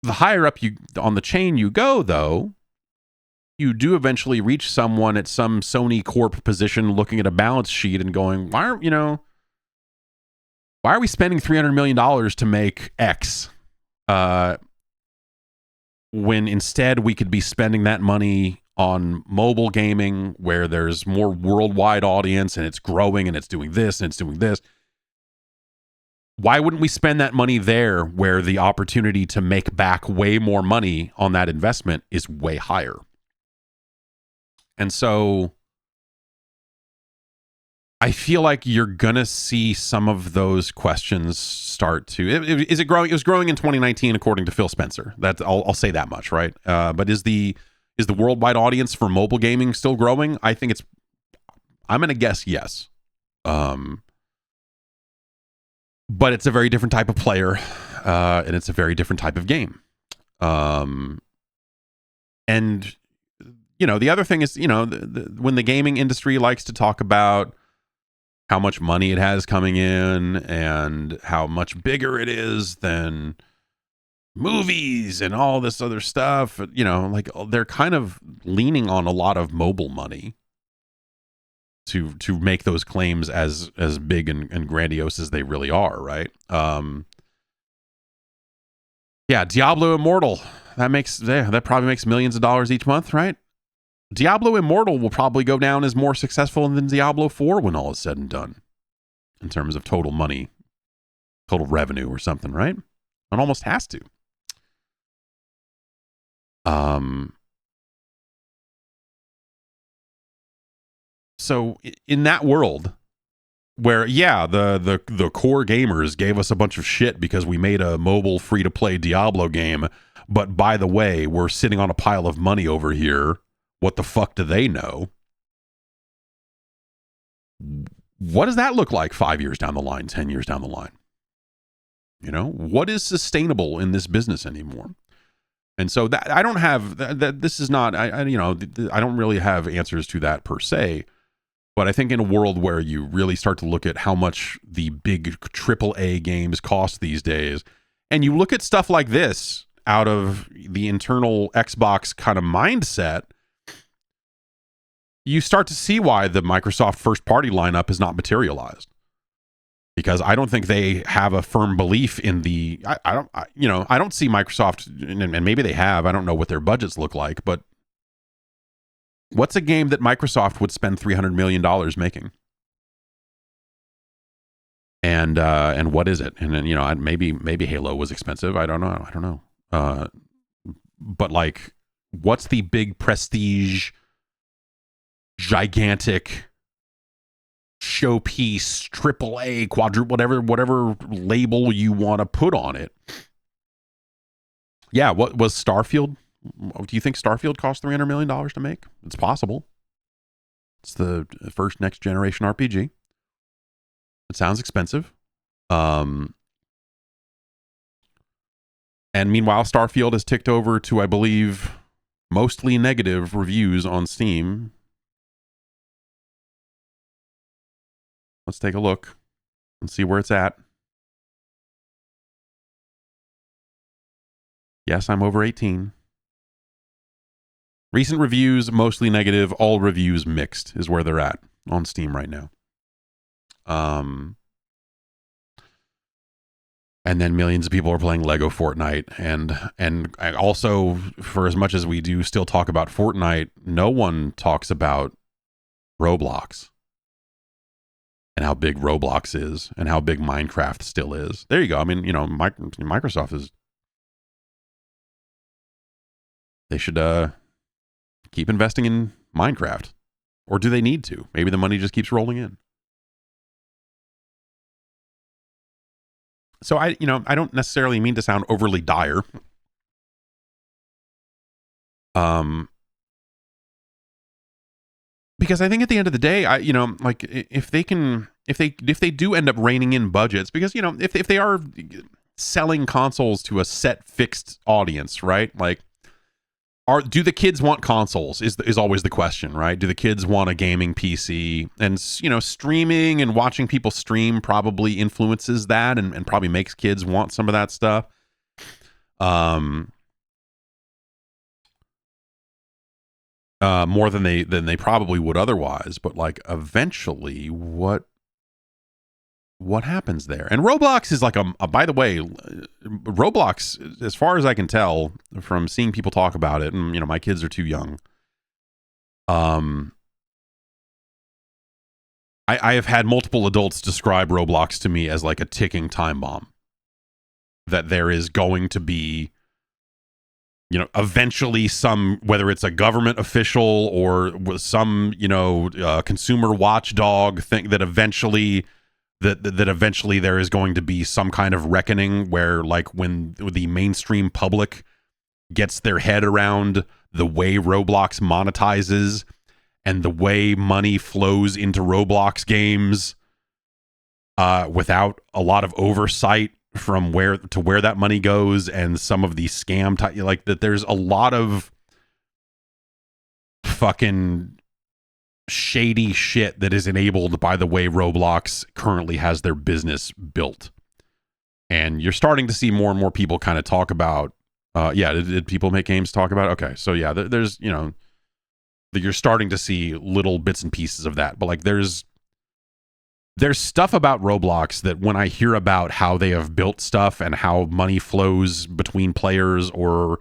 the higher up you on the chain you go, though, you do eventually reach someone at some Sony Corp position looking at a balance sheet and going, why are we spending $300 million to make X when instead we could be spending that money on mobile gaming where there's more worldwide audience and it's growing and it's doing this and it's doing this. Why wouldn't we spend that money there where the opportunity to make back way more money on that investment is way higher? And so I feel like you're going to see some of those questions start to... Is it growing? It was growing in 2019, according to Phil Spencer. I'll say that much, right? But is the worldwide audience for mobile gaming still growing? I think I'm going to guess yes. But it's a very different type of player, and it's a very different type of game. And, the other thing is, when the gaming industry likes to talk about how much money it has coming in and how much bigger it is than movies and all this other stuff, like they're kind of leaning on a lot of mobile money to make those claims as big and grandiose as they really are, right? Diablo Immortal, that probably makes millions of dollars each month, right? Diablo Immortal will probably go down as more successful than Diablo 4 when all is said and done, in terms of total money, total revenue or something, right? It almost has to. So in that world where, the core gamers gave us a bunch of shit because we made a mobile free-to-play Diablo game, but by the way, we're sitting on a pile of money over here. What the fuck do they know? What does that look like 5 years down the line, 10 years down the line? What is sustainable in this business anymore? And so that I don't have that. This is not, I don't really have answers to that per se. But I think in a world where you really start to look at how much the big AAA games cost these days, and you look at stuff like this out of the internal Xbox kind of mindset, you start to see why the Microsoft first party lineup is not materialized. Because I don't think they have a firm belief in the... I don't see Microsoft, and maybe they have, I don't know what their budgets look like, but what's a game that Microsoft would spend $300 million making? And what is it? And then, maybe Halo was expensive. I don't know. But like, what's the big prestige, gigantic showpiece, AAA, quadruple, whatever label you want to put on it? Yeah, what was Starfield? Do you think Starfield cost $300 million to make? It's possible. It's the first next generation RPG. It sounds expensive. And meanwhile, Starfield has ticked over to, I believe, mostly negative reviews on Steam. Let's take a look and see where it's at. Yes, I'm over 18. Recent reviews, mostly negative. All reviews mixed is where they're at on Steam right now. And then millions of people are playing Lego Fortnite. And also, for as much as we do still talk about Fortnite, no one talks about Roblox. And how big Roblox is. And how big Minecraft still is. There you go. I mean, Microsoft is... They should keep investing in Minecraft. Or do they need to? Maybe the money just keeps rolling in. So I don't necessarily mean to sound overly dire. Because I think at the end of the day, if they do end up reining in budgets, because if they are selling consoles to a set fixed audience, right? Like, do the kids want consoles is always the question, right? Do the kids want a gaming PC? And, streaming and watching people stream probably influences that and probably makes kids want some of that stuff. Um, more than they probably would otherwise. But like eventually, what happens there? And Roblox is like a by the way, Roblox, as far as I can tell from seeing people talk about it, and my kids are too young. I have had multiple adults describe Roblox to me as like a ticking time bomb. That there is going to be, eventually whether it's a government official or some, consumer watchdog thing, that eventually there is going to be some kind of reckoning where, like, when the mainstream public gets their head around the way Roblox monetizes and the way money flows into Roblox games without a lot of oversight from where that money goes, and some of the scam like that, there's a lot of fucking shady shit that is enabled by the way Roblox currently has their business built. And you're starting to see more and more people kind of talk about did people make games talk about it? Okay, so yeah, there's you're starting to see little bits and pieces of that, but like there's stuff about Roblox that when I hear about how they have built stuff and how money flows between players, or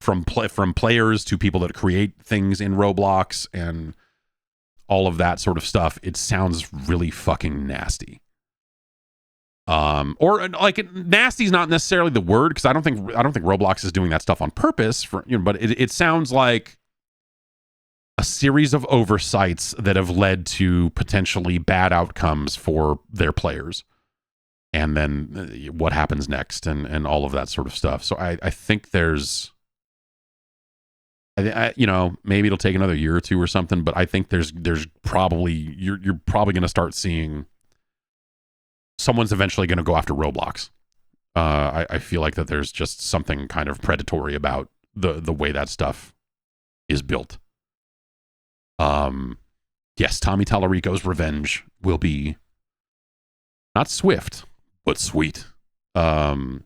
from players to people that create things in Roblox and all of that sort of stuff, it sounds really fucking nasty. Or like, nasty is not necessarily the word, because I don't think Roblox is doing that stuff on purpose but it sounds like a series of oversights that have led to potentially bad outcomes for their players, and then what happens next, and all of that sort of stuff. So I think there's, maybe it'll take another year or two or something, but I think there's probably, you're probably going to start seeing someone's eventually going to go after Roblox. I feel like that there's just something kind of predatory about the way that stuff is built. Yes, Tommy Tallarico's revenge will be not swift, but sweet. And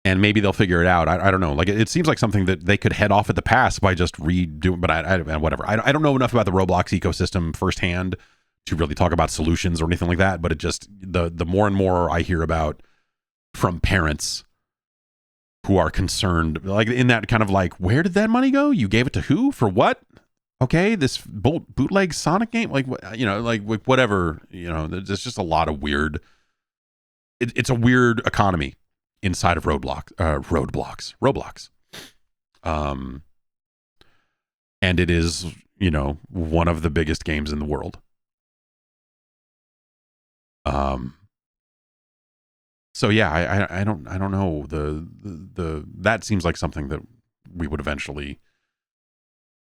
maybe they'll figure it out. I don't know. Like, it seems like something that they could head off at the pass by just redoing, but whatever. I don't know enough about the Roblox ecosystem firsthand to really talk about solutions or anything like that, but it just, the more and more I hear about from parents who are concerned, like in that kind of like, where did that money go? You gave it to who? For what? Okay, this bootleg Sonic game, like, like whatever, there's just a lot of weird. It's a weird economy inside of Roblox. And it is, one of the biggest games in the world. So yeah, I don't know, the that seems like something that we would eventually.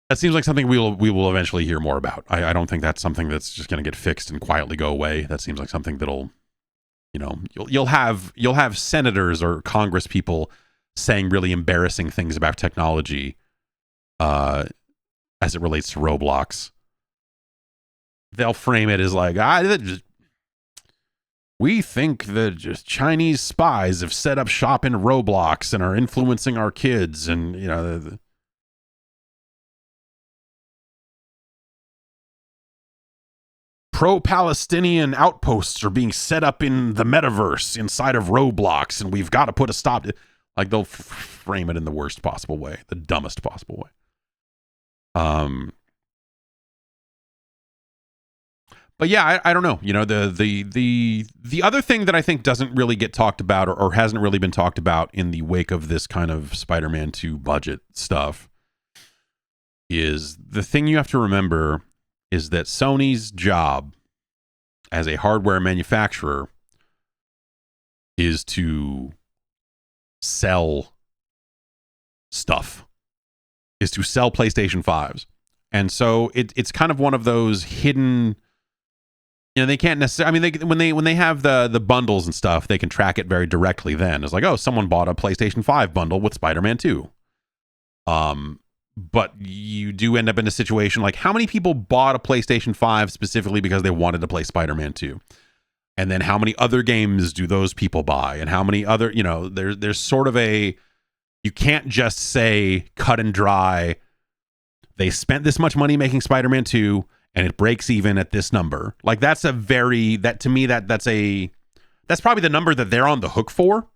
That seems like something we will eventually hear more about. I don't think that's something that's just going to get fixed and quietly go away. That seems like something that'll, you'll have senators or Congress people saying really embarrassing things about technology, as it relates to Roblox. They'll frame it as like, we think that just Chinese spies have set up shop in Roblox and are influencing our kids, and pro-Palestinian outposts are being set up in the metaverse inside of Roblox, and we've got to put a stop to. Like, they'll frame it in the worst possible way, the dumbest possible way. But yeah, I don't know. The other thing that I think doesn't really get talked about, or hasn't really been talked about in the wake of this kind of Spider-Man 2 budget stuff, is the thing you have to remember is that Sony's job as a hardware manufacturer is to sell stuff, is to sell PlayStation 5s. And so it's kind of one of those hidden. They can't necessarily. I mean, when they have the bundles and stuff, they can track it very directly. Then it's like, oh, someone bought a PlayStation 5 bundle with Spider-Man 2. But you do end up in a situation like, how many people bought a PlayStation 5 specifically because they wanted to play Spider-Man 2? And then how many other games do those people buy? And how many other, there's sort of you can't just say cut and dry, they spent this much money making Spider-Man 2 and it breaks even at this number. Like that's probably the number that they're on the hook for.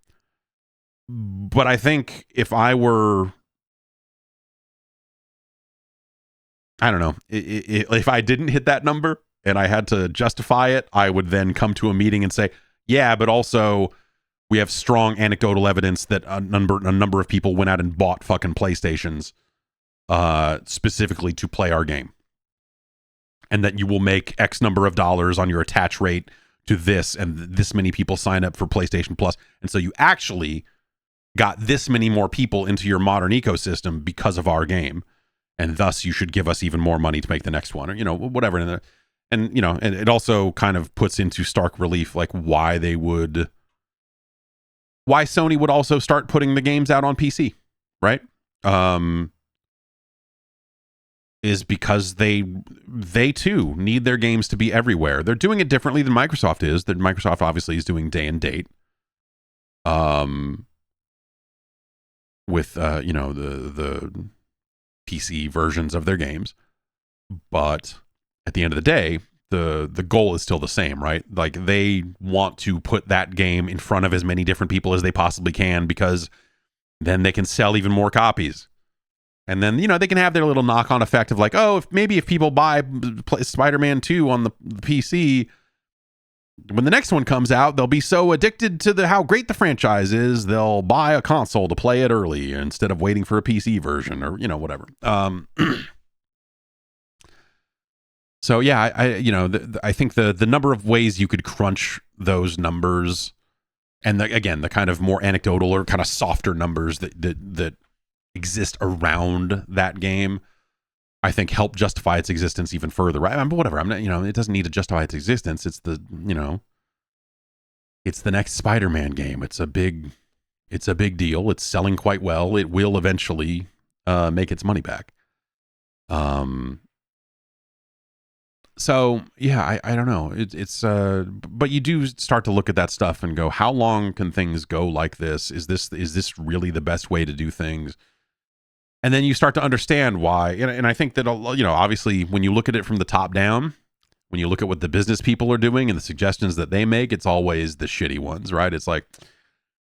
But I think if I were, I don't know, if I didn't hit that number and I had to justify it, I would then come to a meeting and say, yeah, but also we have strong anecdotal evidence that a number of people went out and bought fucking PlayStations specifically to play our game. And that you will make X number of dollars on your attach rate to this, and this many people sign up for PlayStation Plus. And so you actually got this many more people into your modern ecosystem because of our game. And thus you should give us even more money to make the next one, or, whatever. And it also kind of puts into stark relief, like why Sony would also start putting the games out on PC, right? Is because they too need their games to be everywhere. They're doing it differently than Microsoft is. That Microsoft obviously is doing day and date. With the PC versions of their games. But at the end of the day, the goal is still the same, right? Like they want to put that game in front of as many different people as they possibly can, because then they can sell even more copies. And then, they can have their little knock-on effect of like, oh, if people buy Spider-Man 2 on the PC, when the next one comes out, they'll be so addicted to how great the franchise is, they'll buy a console to play it early instead of waiting for a PC version or, whatever. So, yeah, I think the number of ways you could crunch those numbers, and again, the kind of more anecdotal or kind of softer numbers that exist around that game, I think help justify its existence even further, right? But whatever, I'm not, it doesn't need to justify its existence. It's it's the next Spider-Man game. It's a big deal. It's selling quite well. It will eventually make its money back. So yeah, I don't know. It's but you do start to look at that stuff and go, how long can things go like this? Is this really the best way to do things? And then you start to understand why. And I think that, obviously when you look at it from the top down, when you look at what the business people are doing and the suggestions that they make, it's always the shitty ones, right? It's like,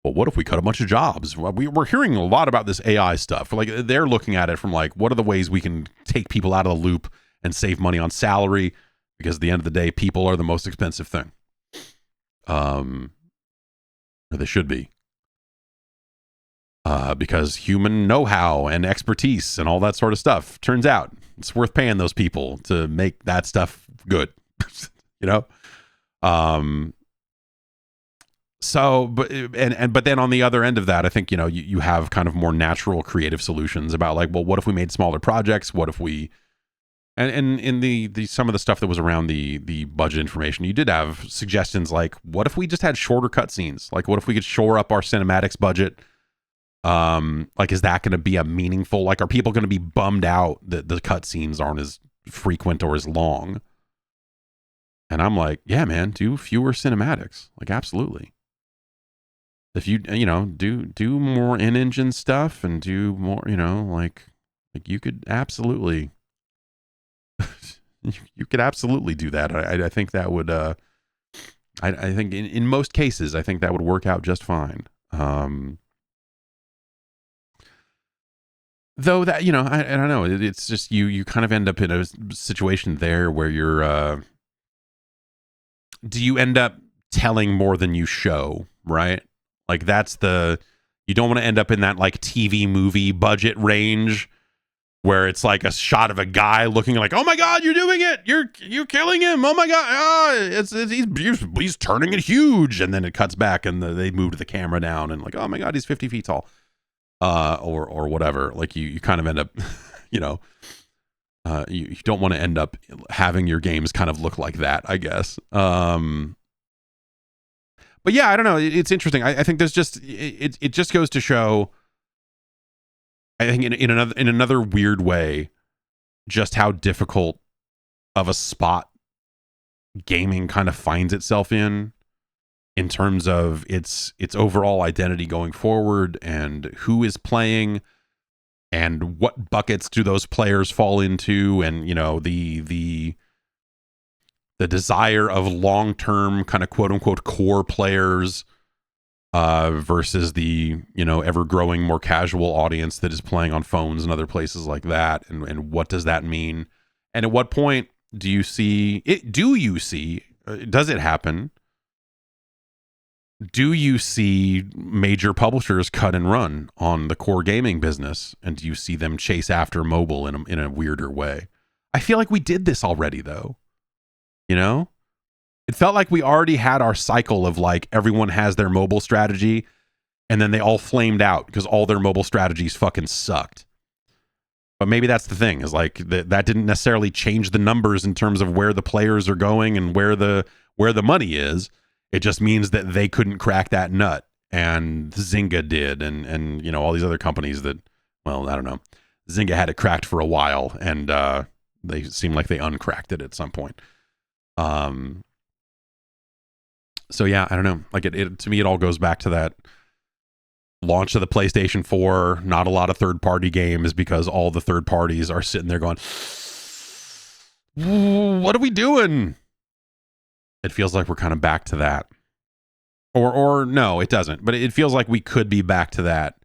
well, what if we cut a bunch of jobs? Well, we're hearing a lot about this AI stuff. Like they're looking at it from like, what are the ways we can take people out of the loop and save money on salary? Because at the end of the day, people are the most expensive thing. Or they should be. Because human know-how and expertise and all that sort of stuff, turns out it's worth paying those people to make that stuff good. So, but then on the other end of that, I think, you have kind of more natural creative solutions about like, well, what if we made smaller projects? What if we, and in the some of the stuff that was around the budget information, you did have suggestions like, what if we just had shorter cutscenes? Like, what if we could shore up our cinematics budget? Like, is that going to be a meaningful, like, are people going to be bummed out that the cutscenes aren't as frequent or as long? And I'm like, yeah, man, do fewer cinematics. Like, absolutely. If you, do more in-engine stuff and do more, like you could absolutely, you could absolutely do that. I think that would, I think in most cases, I think that would work out just fine. Though that, I don't know. It's just you kind of end up in a situation there where you're, do you end up telling more than you show, right? Like you don't want to end up in that like TV movie budget range where it's like a shot of a guy looking like, oh my God, you're doing it. You're killing him. Oh my God. He's turning it huge. And then it cuts back and they moved the camera down and like, oh my God, he's 50 feet tall. Or whatever. Like you kind of end up, you don't want to end up having your games kind of look like that, I guess. But yeah, I don't know. It's interesting. I think there's just, it just goes to show, I think in another weird way, just how difficult of a spot gaming kind of finds itself in. in terms of its overall identity going forward and who is playing and what buckets do those players fall into, and the desire of long-term kind of quote-unquote core players versus the ever-growing more casual audience that is playing on phones and other places like that, and what does that mean, and at what point do you see does it happen, do you see major publishers cut and run on the core gaming business, and do you see them chase after mobile in a weirder way? I feel like we did this already, though. It felt like we already had our cycle of like everyone has their mobile strategy, and then they all flamed out because all their mobile strategies fucking sucked. But maybe that's the thing, is like that didn't necessarily change the numbers in terms of where the players are going and where the money is. It just means that they couldn't crack that nut, and Zynga did, and all these other companies that, well, I don't know. Zynga had it cracked for a while, and they seemed like they uncracked it at some point. So yeah, I don't know. Like it to me, it all goes back to that launch of the PlayStation 4. Not a lot of third-party games because all the third parties are sitting there going, "What are we doing?" It feels like we're kind of back to that, or no, it doesn't. But it feels like we could be back to that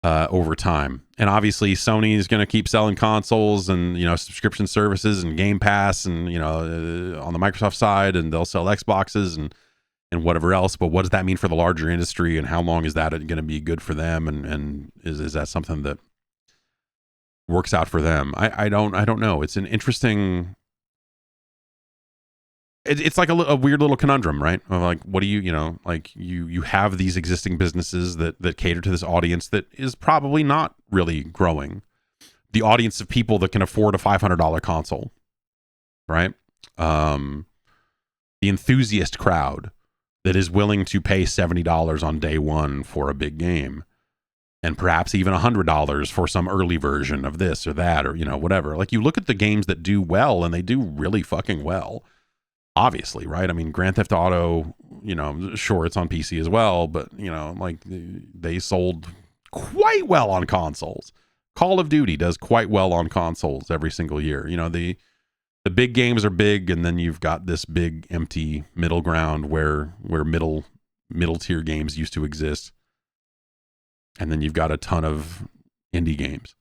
over time. And obviously, Sony is going to keep selling consoles and subscription services and Game Pass and on the Microsoft side, and they'll sell Xboxes and whatever else. But what does that mean for the larger industry, and how long is that going to be good for them? And is that something that works out for them? I don't know. It's an interesting. It's like a weird little conundrum, right? Of like, what do you have these existing businesses that cater to this audience that is probably not really growing. The audience of people that can afford a $500 console, right? The enthusiast crowd that is willing to pay $70 on day one for a big game, and perhaps even $100 for some early version of this or that, or whatever. Like, you look at the games that do well, and they do really fucking well. Obviously, right? I mean, Grand Theft Auto, sure, it's on PC as well, but, like, they sold quite well on consoles. Call of Duty does quite well on consoles every single year. The big games are big, and then you've got this big empty middle ground where middle tier games used to exist. And then you've got a ton of indie games,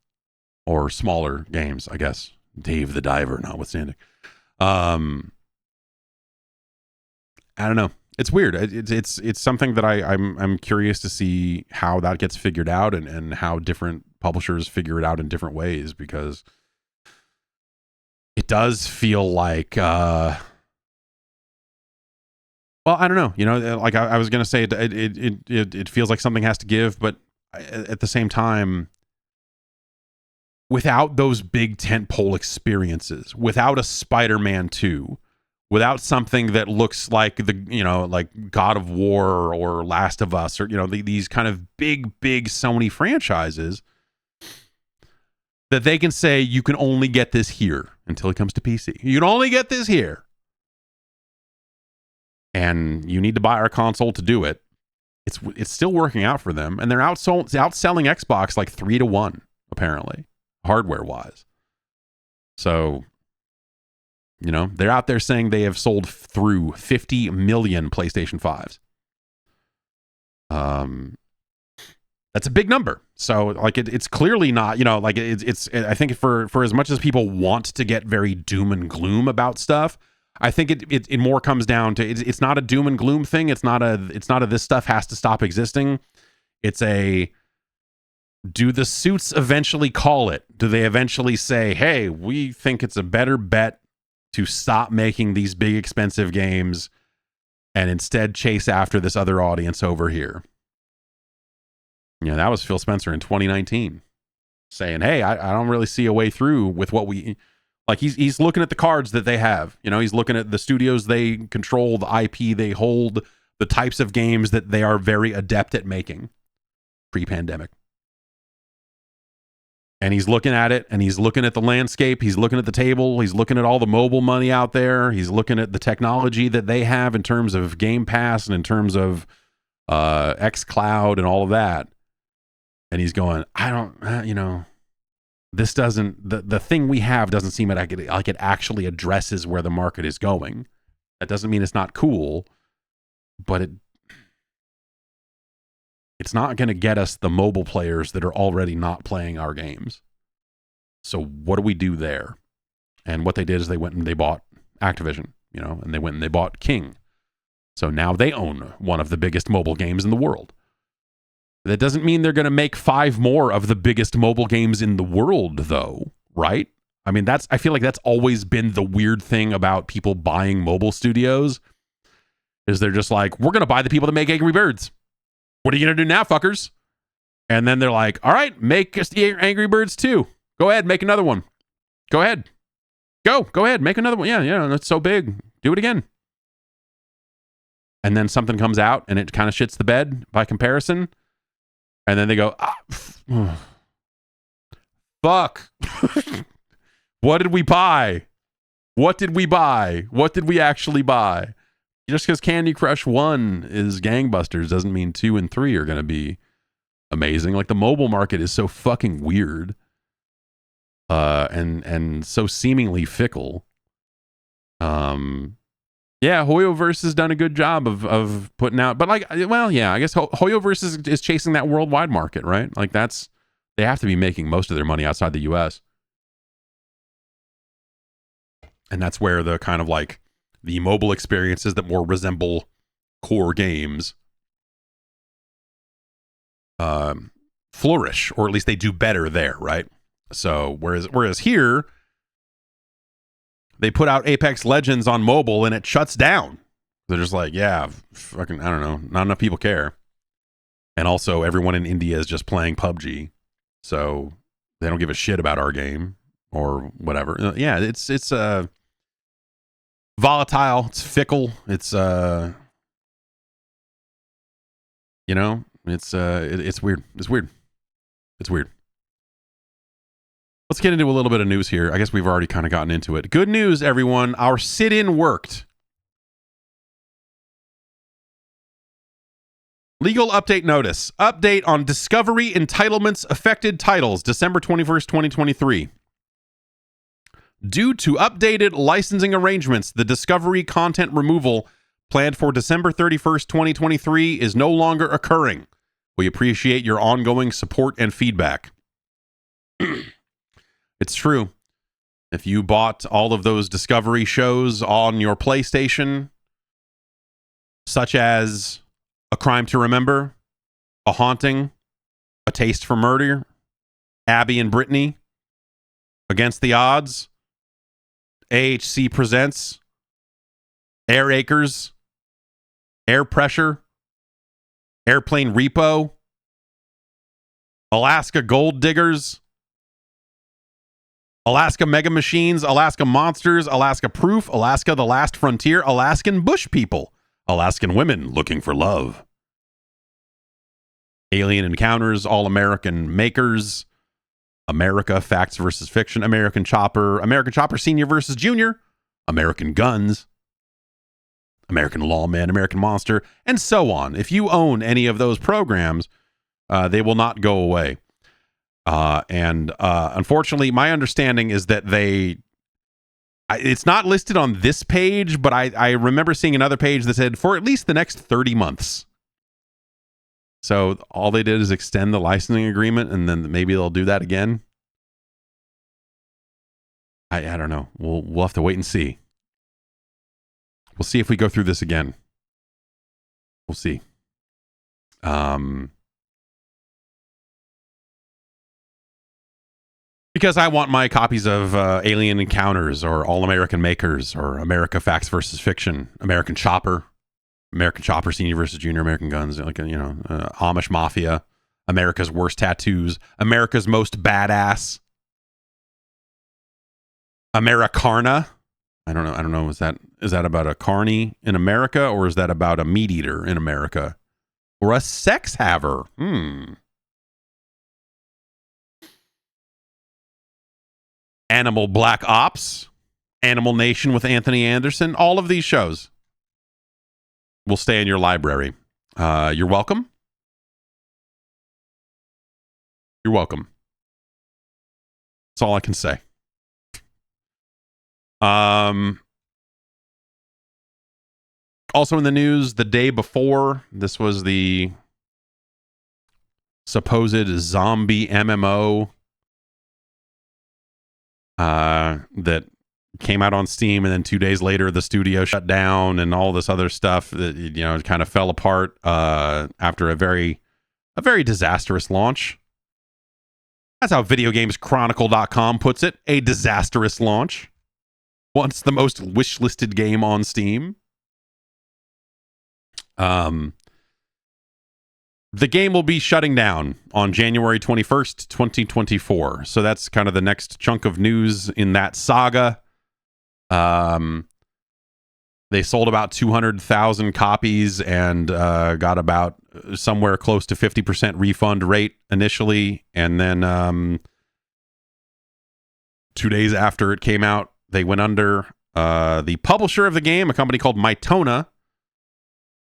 or smaller games, I guess. Dave the Diver notwithstanding. I don't know. It's weird. It's something that I'm curious to see how that gets figured out, and how different publishers figure it out in different ways, because it does feel like well, I don't know. Like I was gonna say, it feels like something has to give, but at the same time, without those big tentpole experiences, without a Spider-Man 2, without something that looks like like God of War or Last of Us, or these kind of big Sony franchises, that they can say you can only get this here until it comes to PC. You can only get this here, and you need to buy our console to do it. It's still working out for them, and they're outselling Xbox like 3-1 apparently, hardware wise. So they're out there saying they have sold through 50 million PlayStation 5s. That's a big number. So like it's clearly not, like it's I think for as much as people want to get very doom and gloom about stuff, I think it more comes down to it's not a doom and gloom thing. It's not a this stuff has to stop existing. It's a, do the suits eventually call it? Do they eventually say, hey, we think it's a better bet to stop making these big expensive games and instead chase after this other audience over here? That was Phil Spencer in 2019 saying, hey, I don't really see a way through with what we like. He's looking at the cards that they have. He's looking at the studios they control, the IP they hold, the types of games that they are very adept at making pre-pandemic. And he's looking at it, and he's looking at the landscape. He's looking at the table. He's looking at all the mobile money out there. He's looking at the technology that they have in terms of Game Pass and in terms of xCloud and all of that. And he's going, I don't, this doesn't, the thing we have doesn't seem like it actually addresses where the market is going. That doesn't mean it's not cool, but it's not going to get us the mobile players that are already not playing our games. So what do we do there? And what they did is they went and they bought Activision, and they went and they bought King. So now they own one of the biggest mobile games in the world. That doesn't mean they're going to make 5 more of the biggest mobile games in the world, though, right? I mean, I feel like that's always been the weird thing about people buying mobile studios, is they're just like, we're going to buy the people that make Angry Birds. What are you going to do now, fuckers? And then they're like, all right, make us the Angry Birds 2. Go ahead, make another one. Go ahead. Go ahead, make another one. Yeah, that's so big. Do it again. And then something comes out and it kind of shits the bed by comparison. And then they go, fuck. What did we buy? What did we buy? What did we actually buy? Just because Candy Crush 1 is gangbusters doesn't mean 2 and 3 are going to be amazing. Like, the mobile market is so fucking weird. And so seemingly fickle. Yeah, Hoyoverse has done a good job of putting out, but I guess Hoyoverse is chasing that worldwide market, right? Like, they have to be making most of their money outside the US. And that's where the kind of like the mobile experiences that more resemble core games flourish, or at least they do better there, right? So whereas here, they put out Apex Legends on mobile and it shuts down. They're just like, yeah, fucking, I don't know, not enough people care. And also everyone in India is just playing PUBG. So they don't give a shit about our game or whatever. Yeah, it's volatile, it's fickle, it's it's weird. It's weird. It's weird. Let's get into a little bit of news here. I guess we've already kind of gotten into it. Good news, everyone. Our sit-in worked. Legal update notice. Update on Discovery entitlements affected titles, December 21st, 2023. Due to updated licensing arrangements, the Discovery content removal planned for December 31st, 2023 is no longer occurring. We appreciate your ongoing support and feedback. It's true. If you bought all of those Discovery shows on your PlayStation, such as A Crime to Remember, A Haunting, A Taste for Murder, Abby and Brittany, Against the Odds, AHC Presents, Air Acres, Air Pressure, Airplane Repo, Alaska Gold Diggers, Alaska Mega Machines, Alaska Monsters, Alaska Proof, Alaska The Last Frontier, Alaskan Bush People, Alaskan Women Looking for Love, Alien Encounters, All American Makers, America Facts versus Fiction, American Chopper Senior versus Junior, American Guns, American Lawman, American Monster, and so on. If you own any of those programs, they will not go away. And unfortunately, my understanding is that it's not listed on this page, but I remember seeing another page that said for at least the next 30 months. So all they did is extend the licensing agreement, and then maybe they'll do that again. I don't know. We'll have to wait and see. We'll see if we go through this again. We'll see. Because I want my copies of Alien Encounters or All American Makers or America Facts versus Fiction, American Chopper Senior versus Junior, American Guns, Amish Mafia, America's Worst Tattoos, America's Most Badass, Americarna. I don't know. Is that about a carny in America, or is that about a meat eater in America, or a sex haver? Animal Black Ops, Animal Nation with Anthony Anderson. All of these shows will stay in your library. You're welcome. You're welcome. That's all I can say. Also in the news, the day before, this was the supposed zombie MMO that came out on Steam, and then 2 days later the studio shut down and all this other stuff that, you know, kind of fell apart after a very disastrous launch. That's how VideoGamesChronicle.com puts it, a disastrous launch. Once the most wish-listed game on Steam. The game will be shutting down on January 21st, 2024. So that's kind of the next chunk of news in that saga. They sold about 200,000 copies and got about somewhere close to 50% refund rate initially. And then 2 days after it came out, they went under. The publisher of the game, a company called Mytona,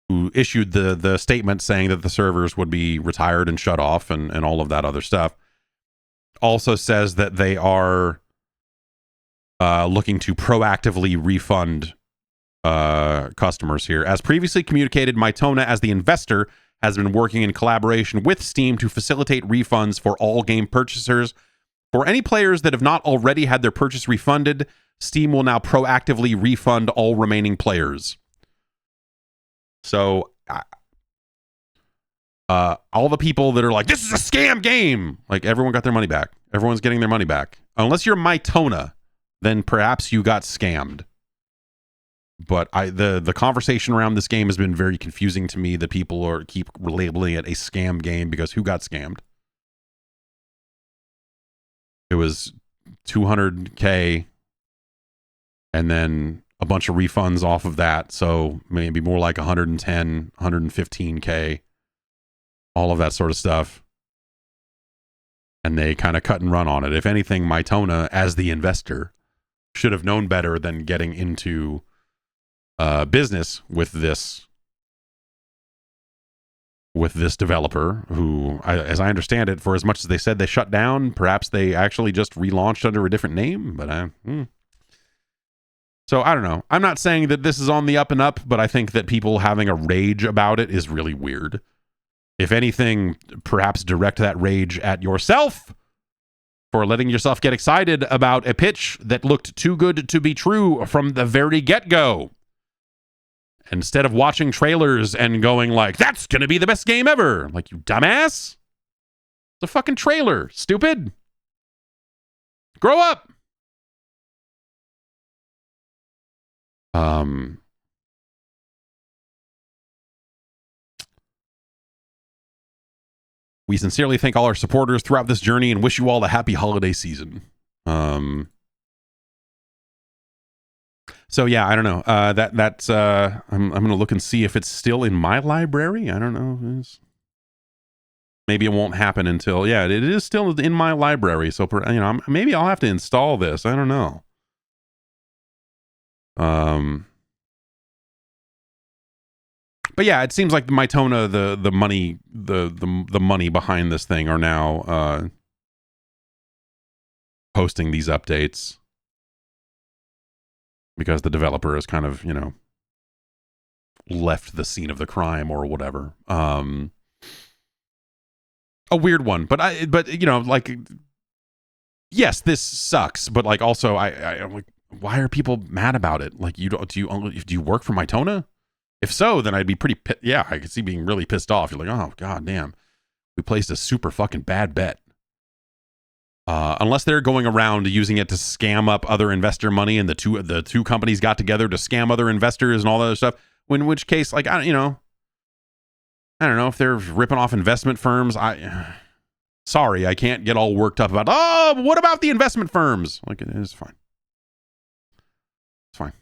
who issued the statement saying that the servers would be retired and shut off and all of that other stuff, also says that they are looking to proactively refund customers here. As previously communicated, Mytona, as the investor, has been working in collaboration with Steam to facilitate refunds for all game purchasers. For any players that have not already had their purchase refunded, Steam will now proactively refund all remaining players. So, all the people that are like, this is a scam game, like, everyone got their money back. Everyone's getting their money back. Unless you're Mytona, then perhaps you got scammed. But the conversation around this game has been very confusing to me. That people keep labeling it a scam game because who got scammed? It was 200K and then a bunch of refunds off of that. So maybe more like 110, 115K, all of that sort of stuff. And they kind of cut and run on it. If anything, Mytona, as the investor, should have known better than getting into business with this developer who, as I understand it, for as much as they said they shut down, perhaps they actually just relaunched under a different name. But so I don't know. I'm not saying that this is on the up and up, but I think that people having a rage about it is really weird. If anything, perhaps direct that rage at yourself for letting yourself get excited about a pitch that looked too good to be true from the very get-go. Instead of watching trailers and going like, that's going to be the best game ever. Like, you dumbass. It's a fucking trailer, stupid. Grow up. We sincerely thank all our supporters throughout this journey and wish you all a happy holiday season. So yeah, I don't know. That's I'm gonna look and see if it's still in my library. I don't know. Maybe it won't happen until it is still in my library. So maybe I'll have to install this. I don't know. But yeah, it seems like Mytona, the money behind this thing are now posting these updates because the developer has kind of, left the scene of the crime or whatever. A weird one, but yes, this sucks, but like also I'm like, why are people mad about it? Like, do you work for Mytona? If so, then I'd be pretty I could see being really pissed off. You're like, oh god damn, we placed a super fucking bad bet. Unless they're going around using it to scam up other investor money, and the two companies got together to scam other investors and all that other stuff. In which case, like, I don't know if they're ripping off investment firms. Sorry, I can't get all worked up about. Oh, what about the investment firms? Like, it's fine. It's fine.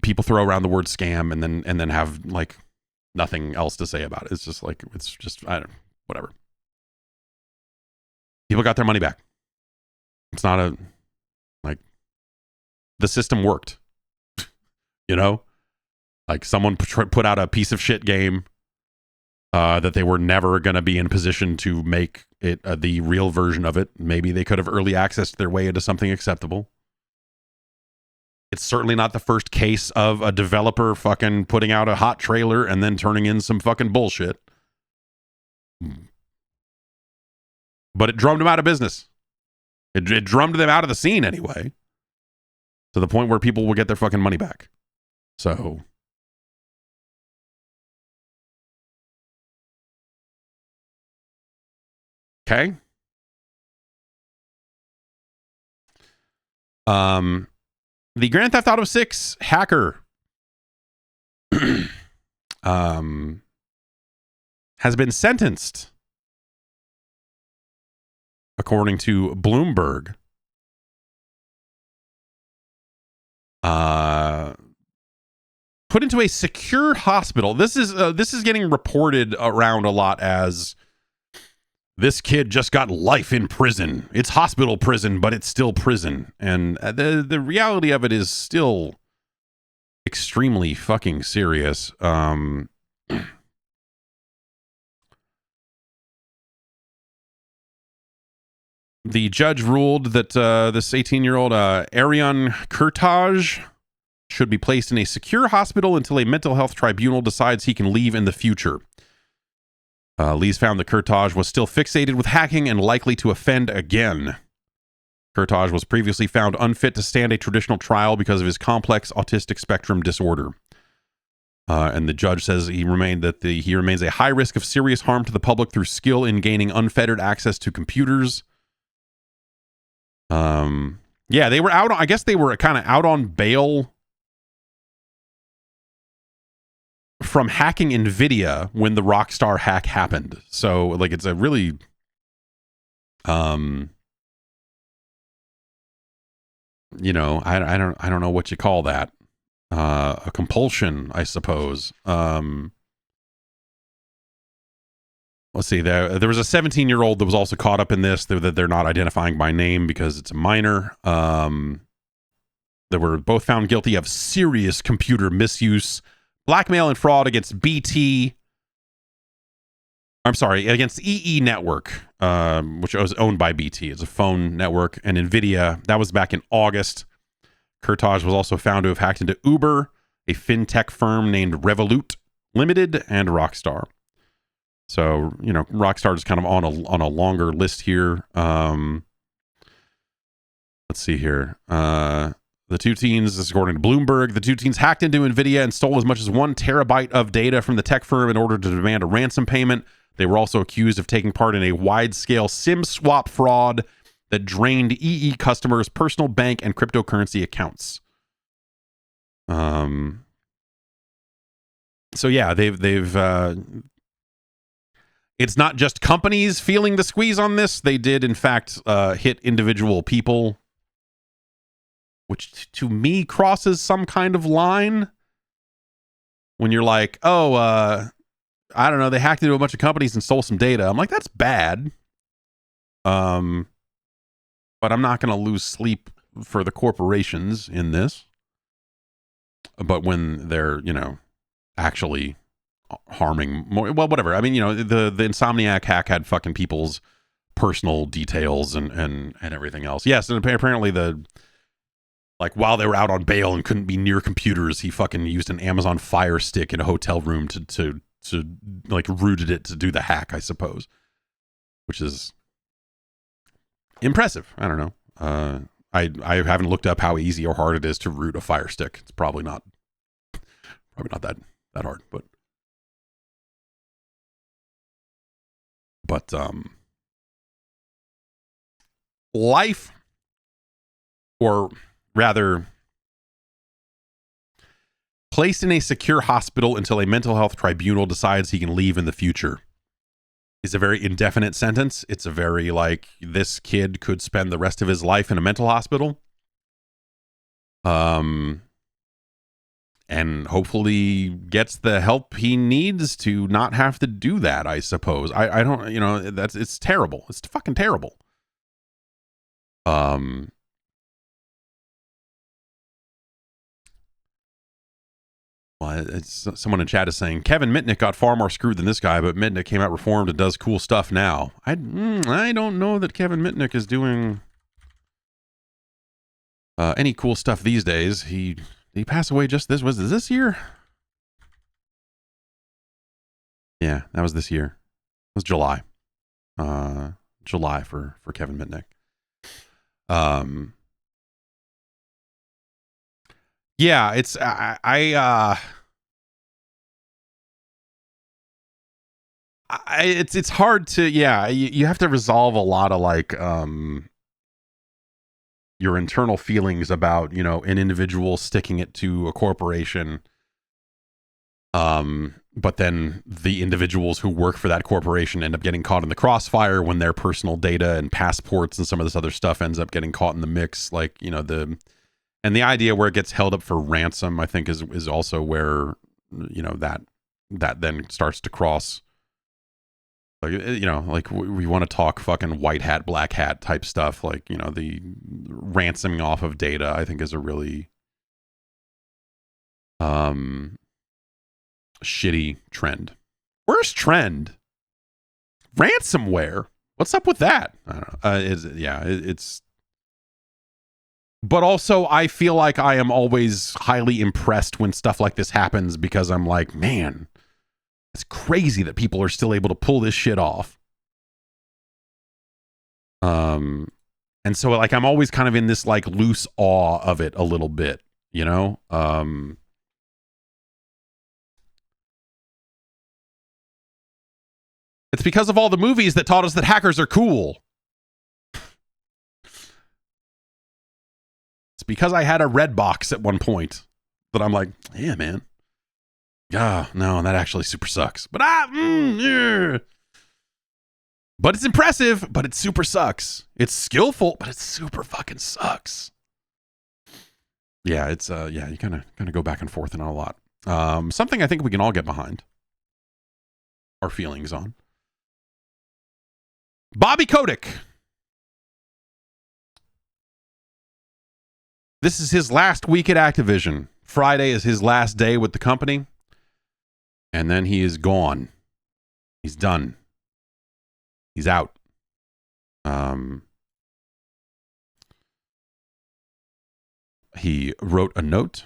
People throw around the word scam and then have like nothing else to say about it. It's just like, whatever. People got their money back. It's not a, like, the system worked. You know? Like, someone put out a piece of shit game that they were never going to be in position to make it the real version of it. Maybe they could have early accessed their way into something acceptable. It's certainly not the first case of a developer fucking putting out a hot trailer and then turning in some fucking bullshit. But it drummed them out of business. It drummed them out of the scene anyway. To the point where people will get their fucking money back. So. Okay. The Grand Theft Auto 6 hacker has been sentenced, according to Bloomberg. Put into a secure hospital. This is getting reported around a lot as this kid just got life in prison. It's hospital prison, but it's still prison. And the reality of it is still extremely fucking serious. The judge ruled that this 18-year-old Arion Kurtaj should be placed in a secure hospital until a mental health tribunal decides he can leave in the future. Lees found that Kurtaj was still fixated with hacking and likely to offend again. Kurtaj was previously found unfit to stand a traditional trial because of his complex autistic spectrum disorder. And the judge says he remains a high risk of serious harm to the public through skill in gaining unfettered access to computers. Yeah, they were out. I guess they were kind of out on bail from hacking Nvidia when the Rockstar hack happened. So, like, it's a really, you know, I don't know what you call that. A compulsion, I suppose. Let's see. There was a 17-year-old that was also caught up in this that they're not identifying by name because it's a minor. They were both found guilty of serious computer misuse, blackmail and fraud against against EE Network, which was owned by BT. It's a phone network, and Nvidia. That was back in August. Kurtaj was also found to have hacked into Uber, a fintech firm named Revolut Limited, and Rockstar. So, you know, Rockstar is kind of on a longer list here. Let's see here. The two teens, this is according to Bloomberg, the two teens hacked into Nvidia and stole as much as 1 terabyte of data from the tech firm in order to demand a ransom payment. They were also accused of taking part in a wide-scale SIM swap fraud that drained EE customers' personal bank and cryptocurrency accounts. So yeah, they've it's not just companies feeling the squeeze on this. They did, in fact, hit individual people, which to me crosses some kind of line. When you're like, oh, I don't know, they hacked into a bunch of companies and stole some data. I'm like, that's bad. But I'm not going to lose sleep for the corporations in this. But when they're, you know, actually harming more, well, whatever. I mean, you know, the Insomniac hack had fucking people's personal details and everything else. Yes, and apparently like while they were out on bail and couldn't be near computers, he fucking used an Amazon Fire Stick in a hotel room to like rooted it to do the hack, I suppose, which is impressive. I don't know. I haven't looked up how easy or hard it is to root a Fire Stick. It's probably not that hard, but life, or rather, placed in a secure hospital until a mental health tribunal decides he can leave in the future, is a very indefinite sentence. It's a very, like, this kid could spend the rest of his life in a mental hospital. And hopefully gets the help he needs to not have to do that, I suppose. I don't, you know, it's terrible. It's fucking terrible. Um, well, someone in chat is saying Kevin Mitnick got far more screwed than this guy, but Mitnick came out reformed and does cool stuff now. I don't know that Kevin Mitnick is doing any cool stuff these days. Did he pass away just was this year? Yeah, that was this year. It was July. July for Kevin Mitnick. Yeah, it's it's hard to you have to resolve a lot of like your internal feelings about an individual sticking it to a corporation, but then the individuals who work for that corporation end up getting caught in the crossfire when their personal data and passports and some of this other stuff ends up getting caught in the mix, like and the idea where it gets held up for ransom, I think is also where that then starts to cross. Like, like we want to talk fucking white hat, black hat type stuff. Like, the ransoming off of data, I think, is a really shitty trend. Worst trend, ransomware. What's up with that? I don't know. It's. But also, I feel like I am always highly impressed when stuff like this happens because I'm like, man, it's crazy that people are still able to pull this shit off. And so like I'm always kind of in this like loose awe of it a little bit, It's because of all the movies that taught us that hackers are cool. It's because I had a red box at one point that I'm like, yeah, man. Yeah, no, that actually super sucks. But yeah. But it's impressive, but it super sucks. It's skillful, but it super fucking sucks. Yeah, it's you kind of go back and forth on a lot. Something I think we can all get behind our feelings on. Bobby Kotick. This is his last week at Activision. Friday is his last day with the company. And then he is gone. He's done. He's out. He wrote a note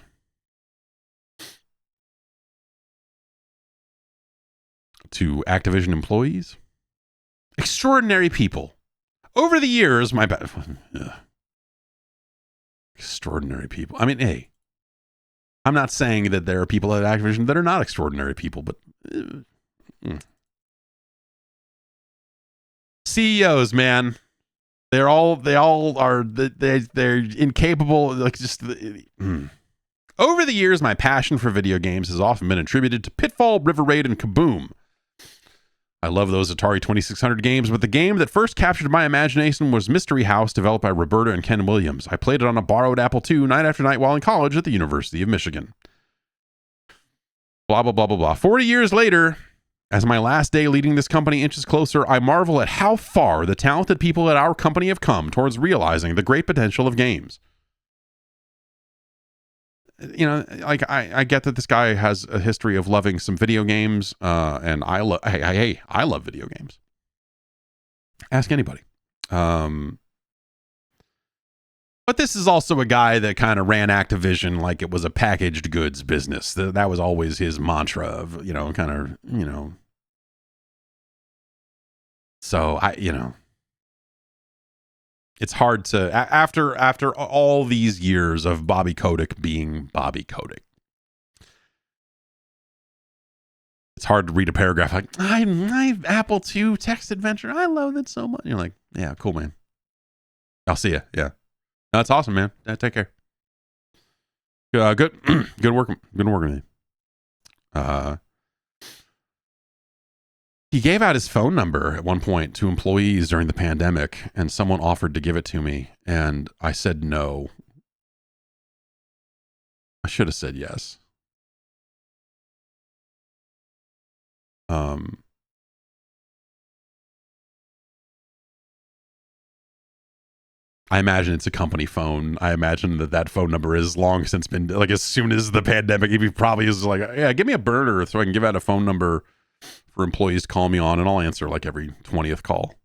to Activision employees. Extraordinary people. Over the years, extraordinary people. I mean, hey, I'm not saying that there are people at Activision that are not extraordinary people, but CEOs, man, they all are they're incapable. Like just over the years, my passion for video games has often been attributed to Pitfall, River Raid, and Kaboom. I love those Atari 2600 games, but the game that first captured my imagination was Mystery House, developed by Roberta and Ken Williams. I played it on a borrowed Apple II night after night while in college at the University of Michigan. Blah, blah, blah, blah, blah. 40 years later, as my last day leading this company inches closer, I marvel at how far the talented people at our company have come towards realizing the great potential of games. Like I get that this guy has a history of loving some video games, and I love video games. Ask anybody. But this is also a guy that kind of ran Activision like it was a packaged goods business. That was always his mantra of, So it's hard to after all these years of Bobby Kotick being Bobby Kotick. It's hard to read a paragraph like, I Apple II text adventure. I love it so much. You're like, yeah, cool, man. I'll see you. Yeah. No, that's awesome, man. Take care. Good working with me. He gave out his phone number at one point to employees during the pandemic, and someone offered to give it to me, and I said no. I should have said yes. I imagine it's a company phone. I imagine that phone number is long since been, like, as soon as the pandemic, he probably is like, yeah, give me a burner so I can give out a phone number for employees to call me on, and I'll answer like every 20th call.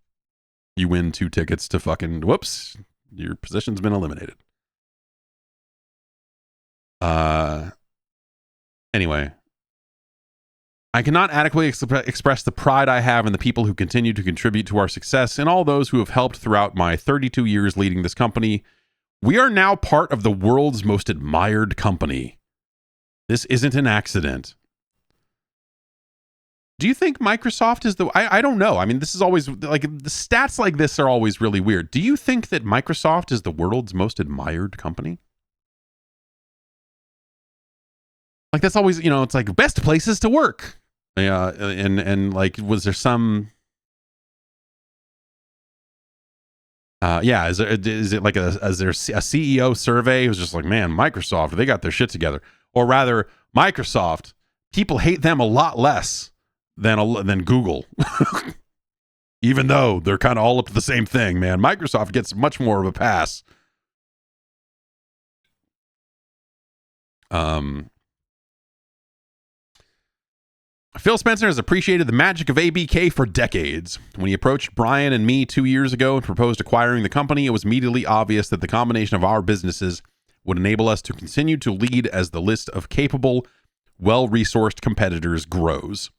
You win 2 tickets to fucking, whoops, your position's been eliminated. Anyway, I cannot adequately express the pride I have in the people who continue to contribute to our success and all those who have helped throughout my 32 years leading this company. We are now part of the world's most admired company. This isn't an accident. Do you think Microsoft is I don't know. I mean, this is always, like, the stats like this are always really weird. Do you think that Microsoft is the world's most admired company? Like, that's always, it's like best places to work. Yeah, and like, was there some? Is it like is there a CEO survey who's just like, man, Microsoft, they got their shit together, or rather, Microsoft, people hate them a lot less than Google, even though they're kind of all up to the same thing. Man, Microsoft gets much more of a pass. Phil Spencer has appreciated the magic of ABK for decades. When he approached Brian and me 2 years ago and proposed acquiring the company, it was immediately obvious that the combination of our businesses would enable us to continue to lead as the list of capable, well-resourced competitors grows.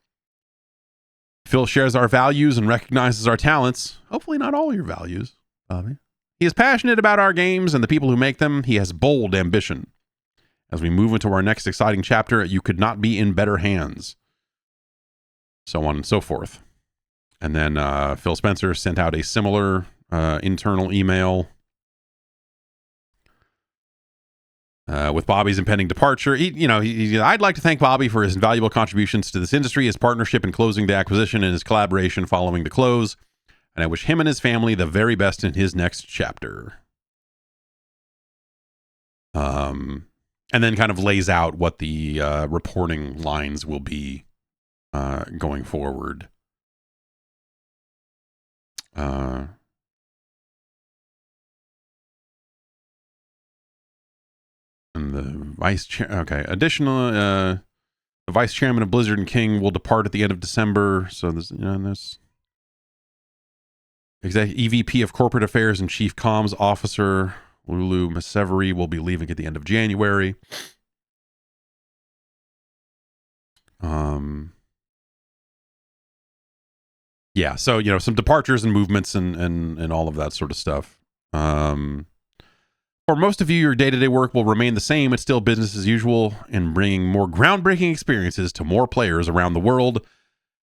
Phil shares our values and recognizes our talents. Hopefully not all your values, Bobby. He is passionate about our games and the people who make them. He has bold ambition. As we move into our next exciting chapter, you could not be in better hands. So on and so forth. And then Phil Spencer sent out a similar internal email with Bobby's impending departure. I'd like to thank Bobby for his invaluable contributions to this industry, his partnership in closing the acquisition, and his collaboration following the close. And I wish him and his family the very best in his next chapter. And then kind of lays out what the reporting lines will be going forward. And the vice chair, okay. Additional, the vice chairman of Blizzard and King will depart at the end of December. So this, this EVP of Corporate Affairs and Chief Comms Officer Lulu Masevery will be leaving at the end of January. Yeah, so, some departures and movements and all of that sort of stuff. For most of you, your day-to-day work will remain the same. It's still business as usual in bringing more groundbreaking experiences to more players around the world.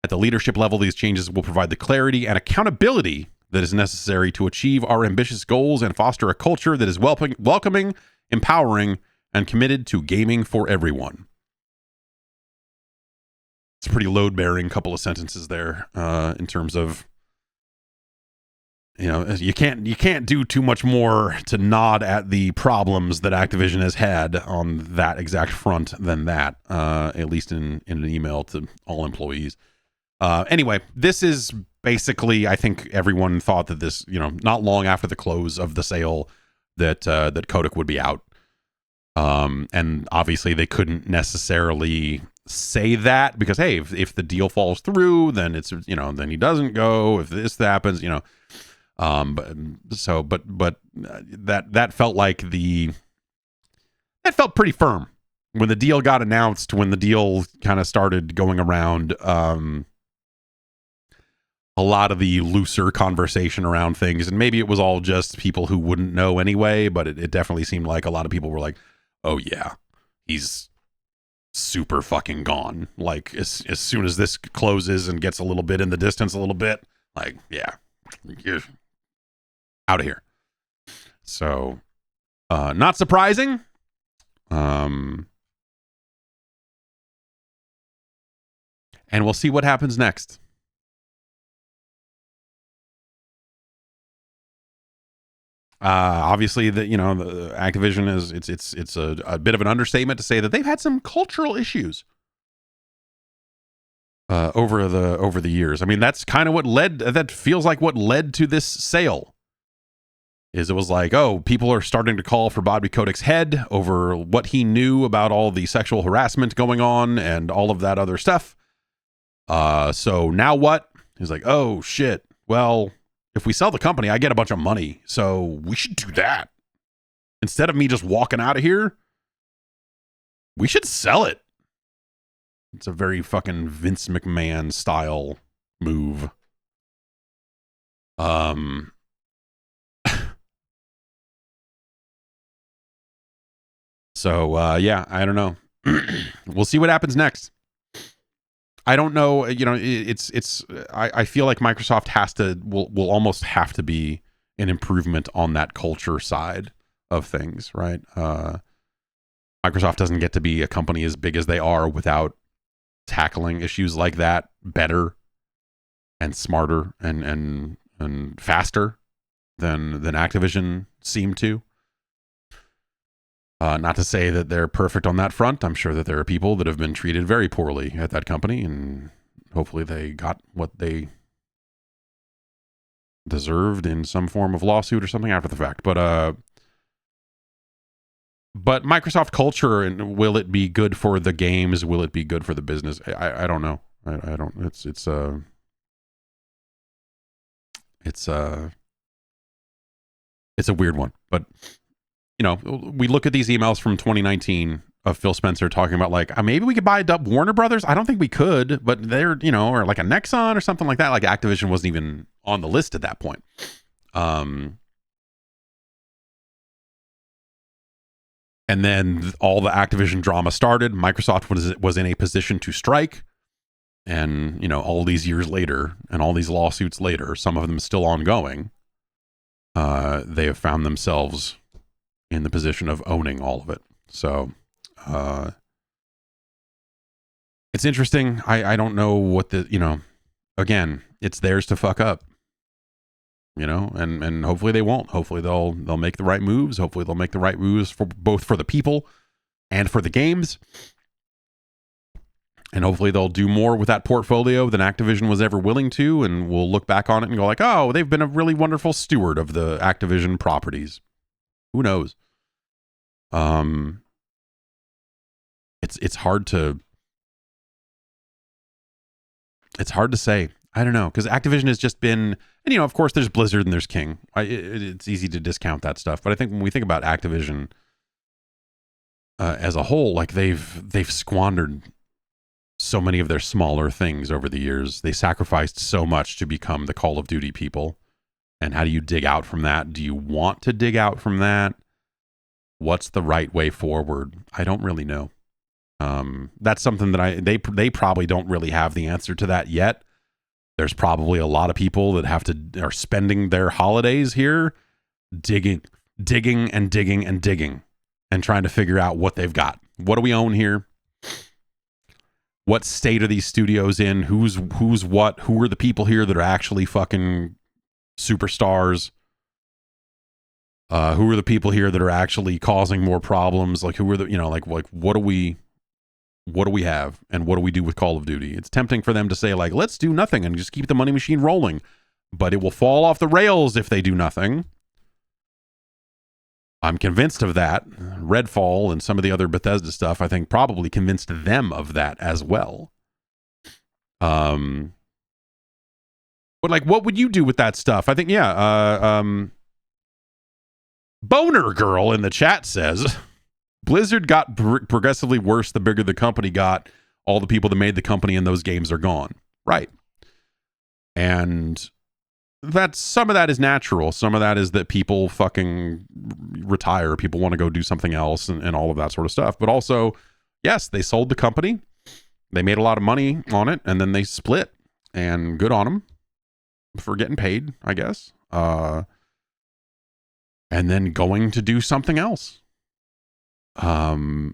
At the leadership level, these changes will provide the clarity and accountability that is necessary to achieve our ambitious goals and foster a culture that is welcoming, empowering, and committed to gaming for everyone. It's a pretty load-bearing couple of sentences there in terms of, you can't do too much more to nod at the problems that Activision has had on that exact front than that, at least in an email to all employees. Anyway, this is basically, I think everyone thought that this, not long after the close of the sale, that Kotick would be out. And obviously they couldn't necessarily say that because, hey, if the deal falls through, then it's, then he doesn't go. If this happens, but that felt like that felt pretty firm when the deal got announced, when the deal kind of started going around. A lot of the looser conversation around things, and maybe it was all just people who wouldn't know anyway, but it definitely seemed like a lot of people were like, oh yeah, he's super fucking gone. Like as soon as this closes and gets a little bit in the distance a little bit, like, yeah, you're out of here. So not surprising. And we'll see what happens next. Obviously, the Activision is it's a bit of an understatement to say that they've had some cultural issues over the years. I mean, that's kind of that feels like what led to this sale. is it was like, oh, people are starting to call for Bobby Kotick's head over what he knew about all the sexual harassment going on and all of that other stuff. So now what? He's like, oh shit. Well, if we sell the company, I get a bunch of money. So we should do that. Instead of me just walking out of here, we should sell it. It's a very fucking Vince McMahon style move. So yeah, I don't know. We'll see what happens next. I don't know. You know, I feel like Microsoft will almost have to be an improvement on that culture side of things, right? Microsoft doesn't get to be a company as big as they are without tackling issues like that better and smarter and faster than Activision seemed to. Not to say that they're perfect on that front. I'm sure that there are people that have been treated very poorly at that company, and hopefully they got what they deserved in some form of lawsuit or something after the fact. But Microsoft culture, and will it be good for the games? Will it be good for the business? I don't know. I don't. It's a weird one, but. You know, we look at these emails from 2019 of Phil Spencer talking about like, maybe we could buy Warner Brothers. I don't think we could, but they're, you know, or like a Nexon or something like that. Like Activision wasn't even on the list at that point. And then all the Activision drama started. Microsoft was in a position to strike. And, you know, all these years later and all these lawsuits later, some of them still ongoing, they have found themselves in the position of owning all of it. So it's interesting. I don't know what the, you know, again, it's theirs to fuck up, you know, and hopefully they won't. Hopefully they'll make the right moves. Hopefully they'll make the right moves for both for the people and for the games. And hopefully they'll do more with that portfolio than Activision was ever willing to. And we'll look back on it and go like, oh, they've been a really wonderful steward of the Activision properties. Who knows? It's hard to say. I don't know, because Activision has just been, and you know, of course, there's Blizzard and there's King. It's easy to discount that stuff, but I think when we think about Activision as a whole, like they've squandered so many of their smaller things over the years. They sacrificed so much to become the Call of Duty people. And how do you dig out from that? Do you want to dig out from that? What's the right way forward? I don't really know. That's something that they probably don't really have the answer to that yet. There's probably a lot of people that are spending their holidays here digging and trying to figure out what they've got. What do we own here? What state are these studios in? Who's what? Who are the people here that are actually fucking superstars? Who are the people here that are actually causing more problems? Like, who are the, you know, like what do we have, and what do we do with Call of Duty? It's tempting for them to say like, let's do nothing and just keep the money machine rolling, but it will fall off the rails if they do nothing. I'm convinced of that. Redfall and some of the other Bethesda stuff, I think, probably convinced them of that as well. But like, what would you do with that stuff? I think, yeah. Boner Girl in the chat says, Blizzard got progressively worse the bigger the company got. All the people that made the company and those games are gone. Right. And some of that is natural. Some of that is that people fucking retire. People want to go do something else and all of that sort of stuff. But also, yes, they sold the company. They made a lot of money on it, and then they split. And good on them for getting paid, I guess. And then going to do something else. But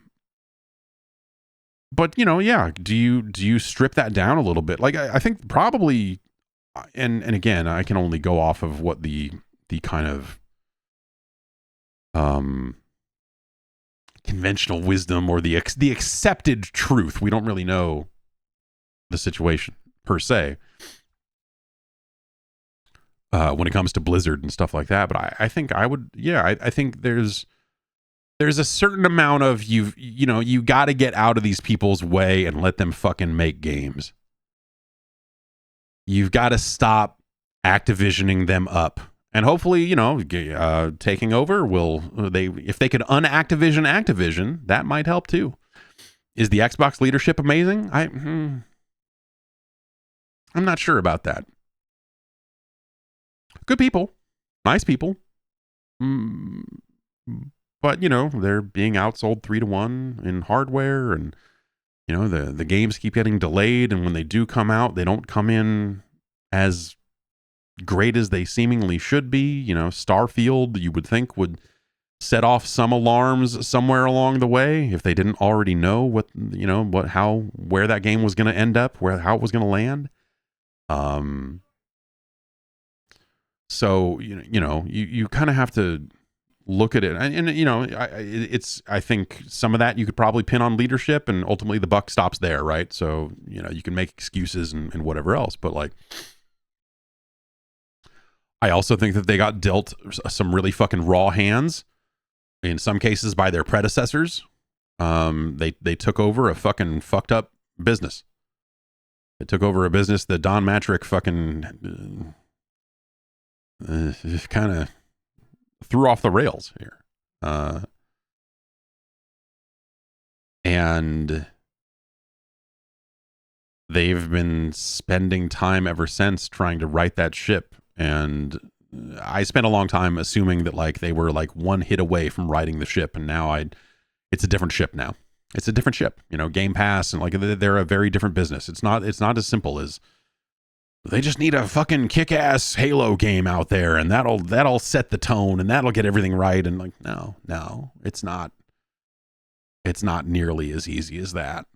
you know, yeah. Do you strip that down a little bit? Like I think probably, and again, I can only go off of what the kind of conventional wisdom or the accepted truth. We don't really know the situation per se. when it comes to Blizzard and stuff like that. But I think I would, yeah, I think there's a certain amount of you got to get out of these people's way and let them fucking make games. You've got to stop Activisioning them up. And hopefully, taking over if they could unactivision Activision, that might help too. Is the Xbox leadership amazing? I'm not sure about that. Good people, nice people. But, they're being outsold 3-1 in hardware, and, the games keep getting delayed, and when they do come out, they don't come in as great as they seemingly should be. Starfield, you would think, would set off some alarms somewhere along the way if they didn't already know where that game was going to end up, how it was going to land. So, you kind of have to look at it, and I think some of that you could probably pin on leadership, and ultimately the buck stops there, right? So, you can make excuses and whatever else, but like, I also think that they got dealt some really fucking raw hands in some cases by their predecessors. They took over a fucking fucked up business. They took over a business that Don Matrick fucking kind of threw off the rails here. And they've been spending time ever since trying to right that ship. And I spent a long time assuming that like they were like one hit away from righting the ship, and now it's a different ship now. It's a different ship, Game Pass, and like they're a very different business. It's not as simple as they just need a fucking kick-ass Halo game out there, and that'll set the tone, and that'll get everything right. And like, no, it's not nearly as easy as that.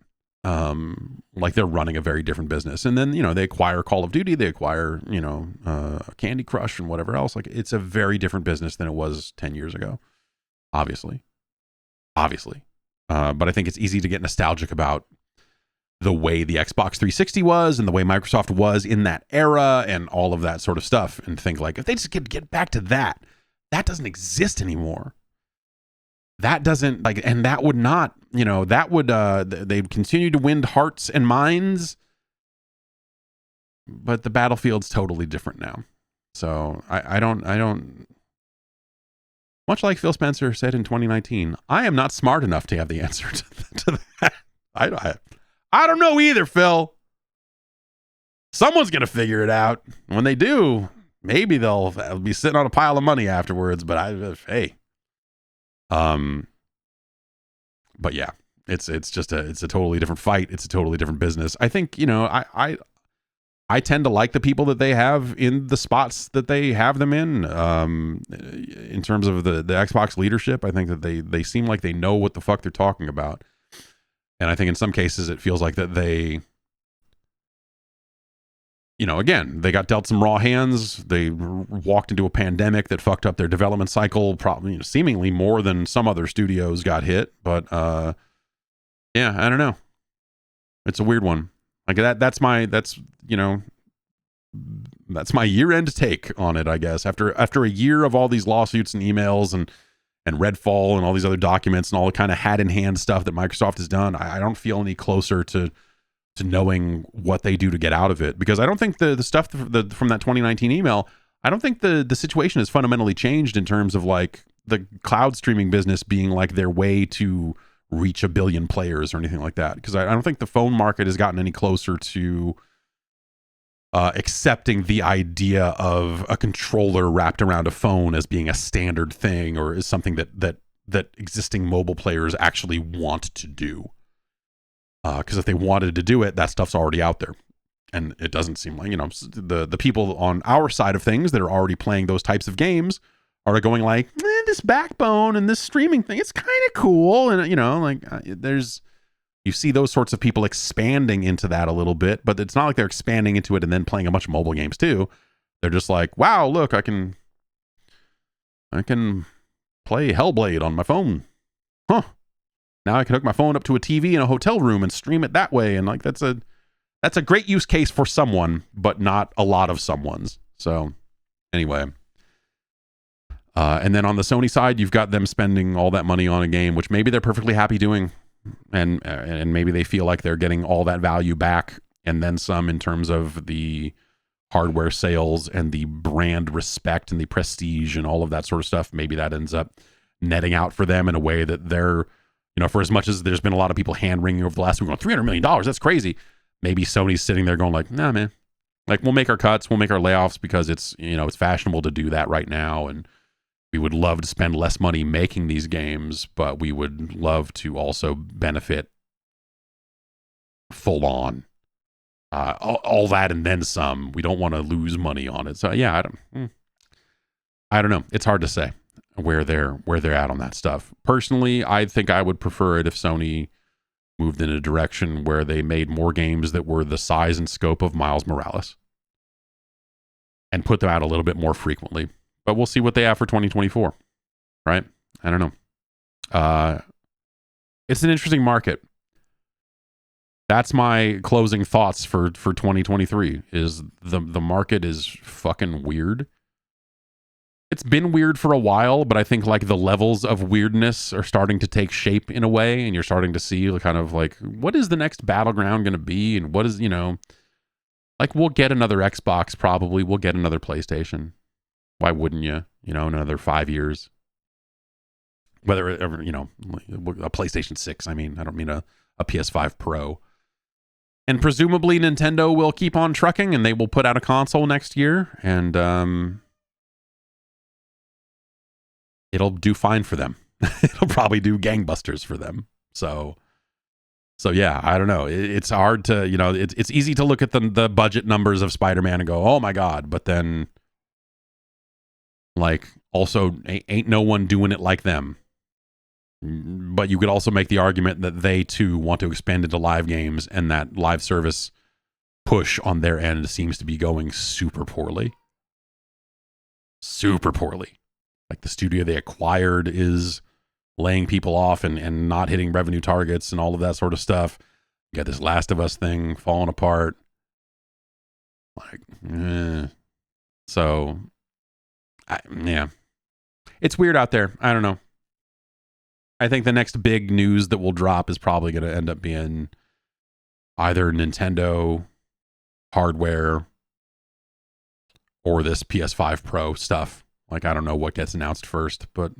Like they're running a very different business, and then they acquire Call of Duty, they acquire Candy Crush and whatever else. Like it's a very different business than it was 10 years ago, obviously. But I think it's easy to get nostalgic about the way the Xbox 360 was and the way Microsoft was in that era and all of that sort of stuff, and think like if they just get back to that doesn't exist anymore. That doesn't like, and that would not, that would, they'd continue to win hearts and minds, but the battlefield's totally different now. So I don't, much like Phil Spencer said in 2019, I am not smart enough to have the answer to that. I don't know either, Phil. Someone's going to figure it out. When they do, maybe they'll be sitting on a pile of money afterwards, but hey. But yeah, it's just it's a totally different fight. It's a totally different business. I think, I tend to like the people that they have in the spots that they have them in terms of the Xbox leadership. I think that they seem like they know what the fuck they're talking about. And I think in some cases it feels like that they, again, they got dealt some raw hands. They walked into a pandemic that fucked up their development cycle, probably seemingly more than some other studios got hit. But yeah, I don't know. It's a weird one. Like that's my year-end take on it, I guess. After a year of all these lawsuits and emails and Redfall and all these other documents and all the kind of hat-in-hand stuff that Microsoft has done, I don't feel any closer to knowing what they do to get out of it, because I don't think the stuff from that 2019 email, I don't think the situation has fundamentally changed in terms of like the cloud streaming business being like their way to reach 1 billion players or anything like that. Because I don't think the phone market has gotten any closer to accepting the idea of a controller wrapped around a phone as being a standard thing, or is something that existing mobile players actually want to do. Because if they wanted to do it, that stuff's already out there. And it doesn't seem like, the people on our side of things that are already playing those types of games are going like, this Backbone and this streaming thing, it's kind of cool. And, you see those sorts of people expanding into that a little bit, but it's not like they're expanding into it and then playing a bunch of mobile games too. They're just like, wow, look, I can play Hellblade on my phone. Huh. Now I can hook my phone up to a TV in a hotel room and stream it that way. And like, that's a great use case for someone, but not a lot of someone's. So Anyway. And then on the Sony side, you've got them spending all that money on a game, which maybe they're perfectly happy doing. And maybe they feel like they're getting all that value back and then some in terms of the hardware sales and the brand respect and the prestige and all of that sort of stuff. Maybe that ends up netting out for them in a way that they're, for as much as there's been a lot of people hand wringing over the last week going, $300 million, that's crazy. Maybe Sony's sitting there going like, nah, man, like we'll make our cuts, we'll make our layoffs because it's, it's fashionable to do that right now. And we would love to spend less money making these games, but we would love to also benefit full on. All that and then some. We don't want to lose money on it. So yeah, I don't know. It's hard to say where they're at on that stuff. Personally, I think I would prefer it if Sony moved in a direction where they made more games that were the size and scope of Miles Morales and put them out a little bit more frequently. But we'll see what they have for 2024, right? I don't know. It's an interesting market. That's my closing thoughts for 2023 is the market is fucking weird. It's been weird for a while, but I think like the levels of weirdness are starting to take shape in a way, and you're starting to see kind of like, what is the next battleground going to be? And what is, like we'll get another Xbox probably. We'll get another PlayStation. Why wouldn't you? In another 5 years. Whether ever, a PlayStation 6. I mean, I don't mean a PS5 Pro. And presumably Nintendo will keep on trucking and they will put out a console next year. And it'll do fine for them. It'll probably do gangbusters for them. So yeah, I don't know. It's hard to, it's easy to look at the budget numbers of Spider-Man and go, oh my God. But then, like, also ain't no one doing it like them. But you could also make the argument that they too want to expand into live games, and that live service push on their end seems to be going super poorly. Super poorly. Like the studio they acquired is laying people off and not hitting revenue targets and all of that sort of stuff. You got this Last of Us thing falling apart. Like, So, yeah. It's weird out there. I don't know. I think the next big news that will drop is probably going to end up being either Nintendo hardware or this PS5 Pro stuff. Like, I don't know what gets announced first, but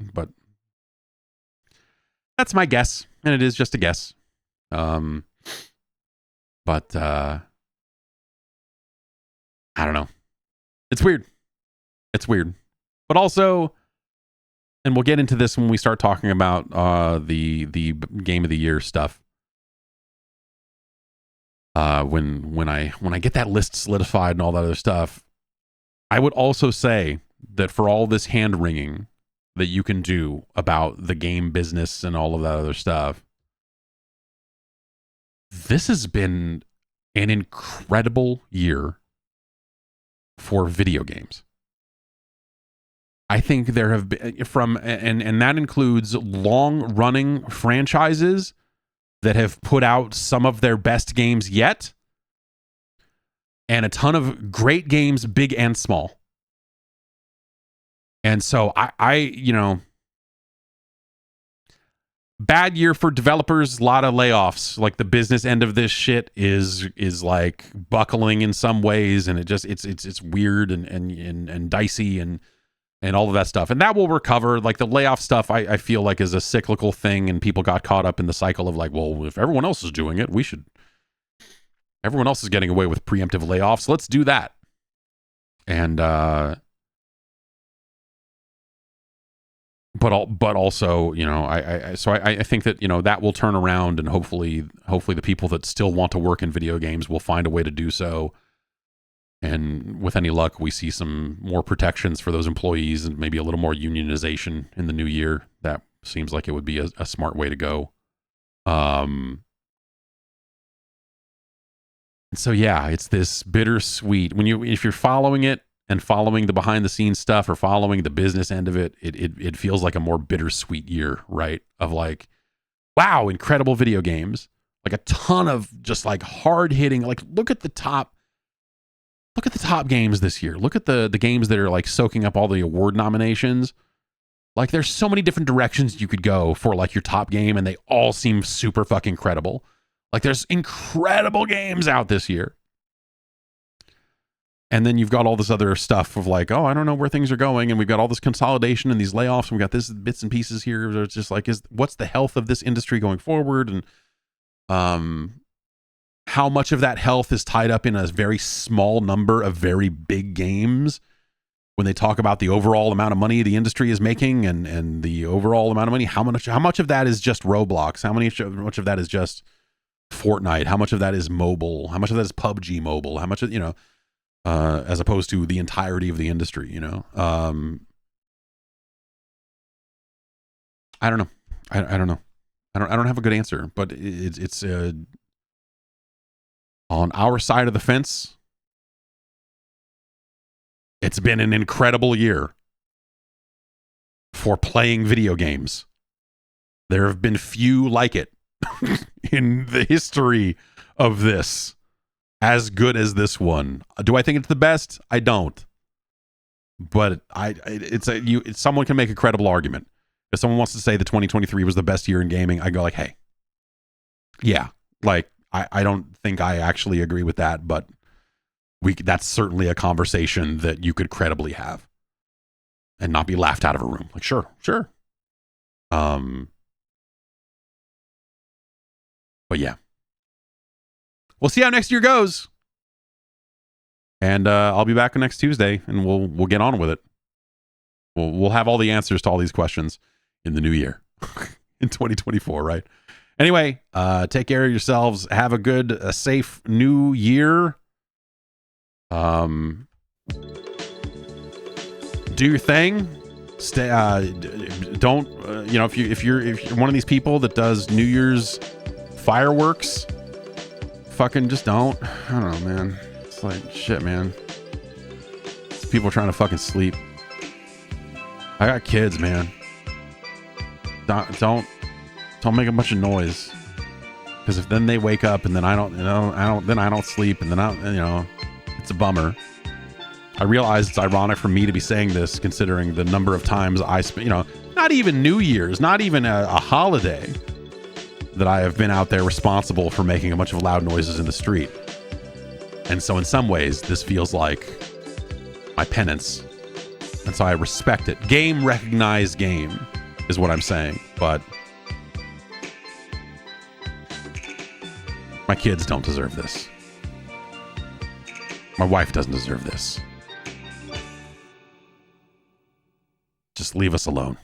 that's my guess, and it is just a guess. But I don't know. It's weird. It's weird. But also, and we'll get into this when we start talking about the Game of the Year stuff. When I get that list solidified and all that other stuff, I would also say that for all this hand wringing that you can do about the game business and all of that other stuff, this has been an incredible year for video games. I think there have been and that includes long running franchises that have put out some of their best games yet, and a ton of great games, big and small. And so I bad year for developers, a lot of layoffs. Like the business end of this shit is like buckling in some ways, and it's weird and dicey and all of that stuff. And that will recover. Like the layoff stuff, I feel like is a cyclical thing, and people got caught up in the cycle of like, well, if everyone else is doing it, we should. Everyone else is getting away with preemptive layoffs. Let's do that. And but also, I think that, that will turn around, and hopefully the people that still want to work in video games will find a way to do so. And with any luck, we see some more protections for those employees and maybe a little more unionization in the new year. That seems like it would be a smart way to go. So yeah, it's this bittersweet if you're following it and following the behind the scenes stuff or following the business end of it, it feels like a more bittersweet year, right? Of like, wow, incredible video games, like a ton of just like hard hitting, like look at the top look at the top games this year. Look at the games that are like soaking up all the award nominations. Like there's so many different directions you could go for like your top game, and they all seem super fucking credible. Like there's incredible games out this year. And then you've got all this other stuff of like, oh, I don't know where things are going. And we've got all this consolidation and these layoffs. And we've got this bits and pieces here. It's just like, what's the health of this industry going forward? And how much of that health is tied up in a very small number of very big games when they talk about the overall amount of money the industry is making and the overall amount of money, how much of that is just Roblox? How much of that is just Fortnite? How much of that is mobile? How much of that is PUBG mobile? How much of, as opposed to the entirety of the industry, I don't know. I don't know. I don't have a good answer, but it's on our side of the fence. It's been an incredible year for playing video games. There have been few like it in the history of this. As good as this one. Do I think it's the best? I don't. But someone can make a credible argument. If someone wants to say that 2023 was the best year in gaming, I go like, hey, yeah, like I don't think I actually agree with that, but that's certainly a conversation that you could credibly have and not be laughed out of a room. Like, sure. But yeah. We'll see how next year goes. And I'll be back next Tuesday and we'll get on with it. We'll have all the answers to all these questions in the new year. In 2024, right? Anyway, take care of yourselves. Have a good, safe new year. Do your thing. Stay. Don't. If you're one of these people that does New Year's fireworks, fucking just don't. I don't know, man. It's like shit, man. It's people trying to fucking sleep. I got kids, man. Don't make a bunch of noise. Because if then they wake up and then I don't sleep and then it's a bummer. I realize it's ironic for me to be saying this considering the number of times I spent, not even New Year's, not even a holiday that I have been out there responsible for making a bunch of loud noises in the street. And so in some ways, this feels like my penance. And so I respect it. Game recognized game is what I'm saying. But my kids don't deserve this. My wife doesn't deserve this. Just leave us alone.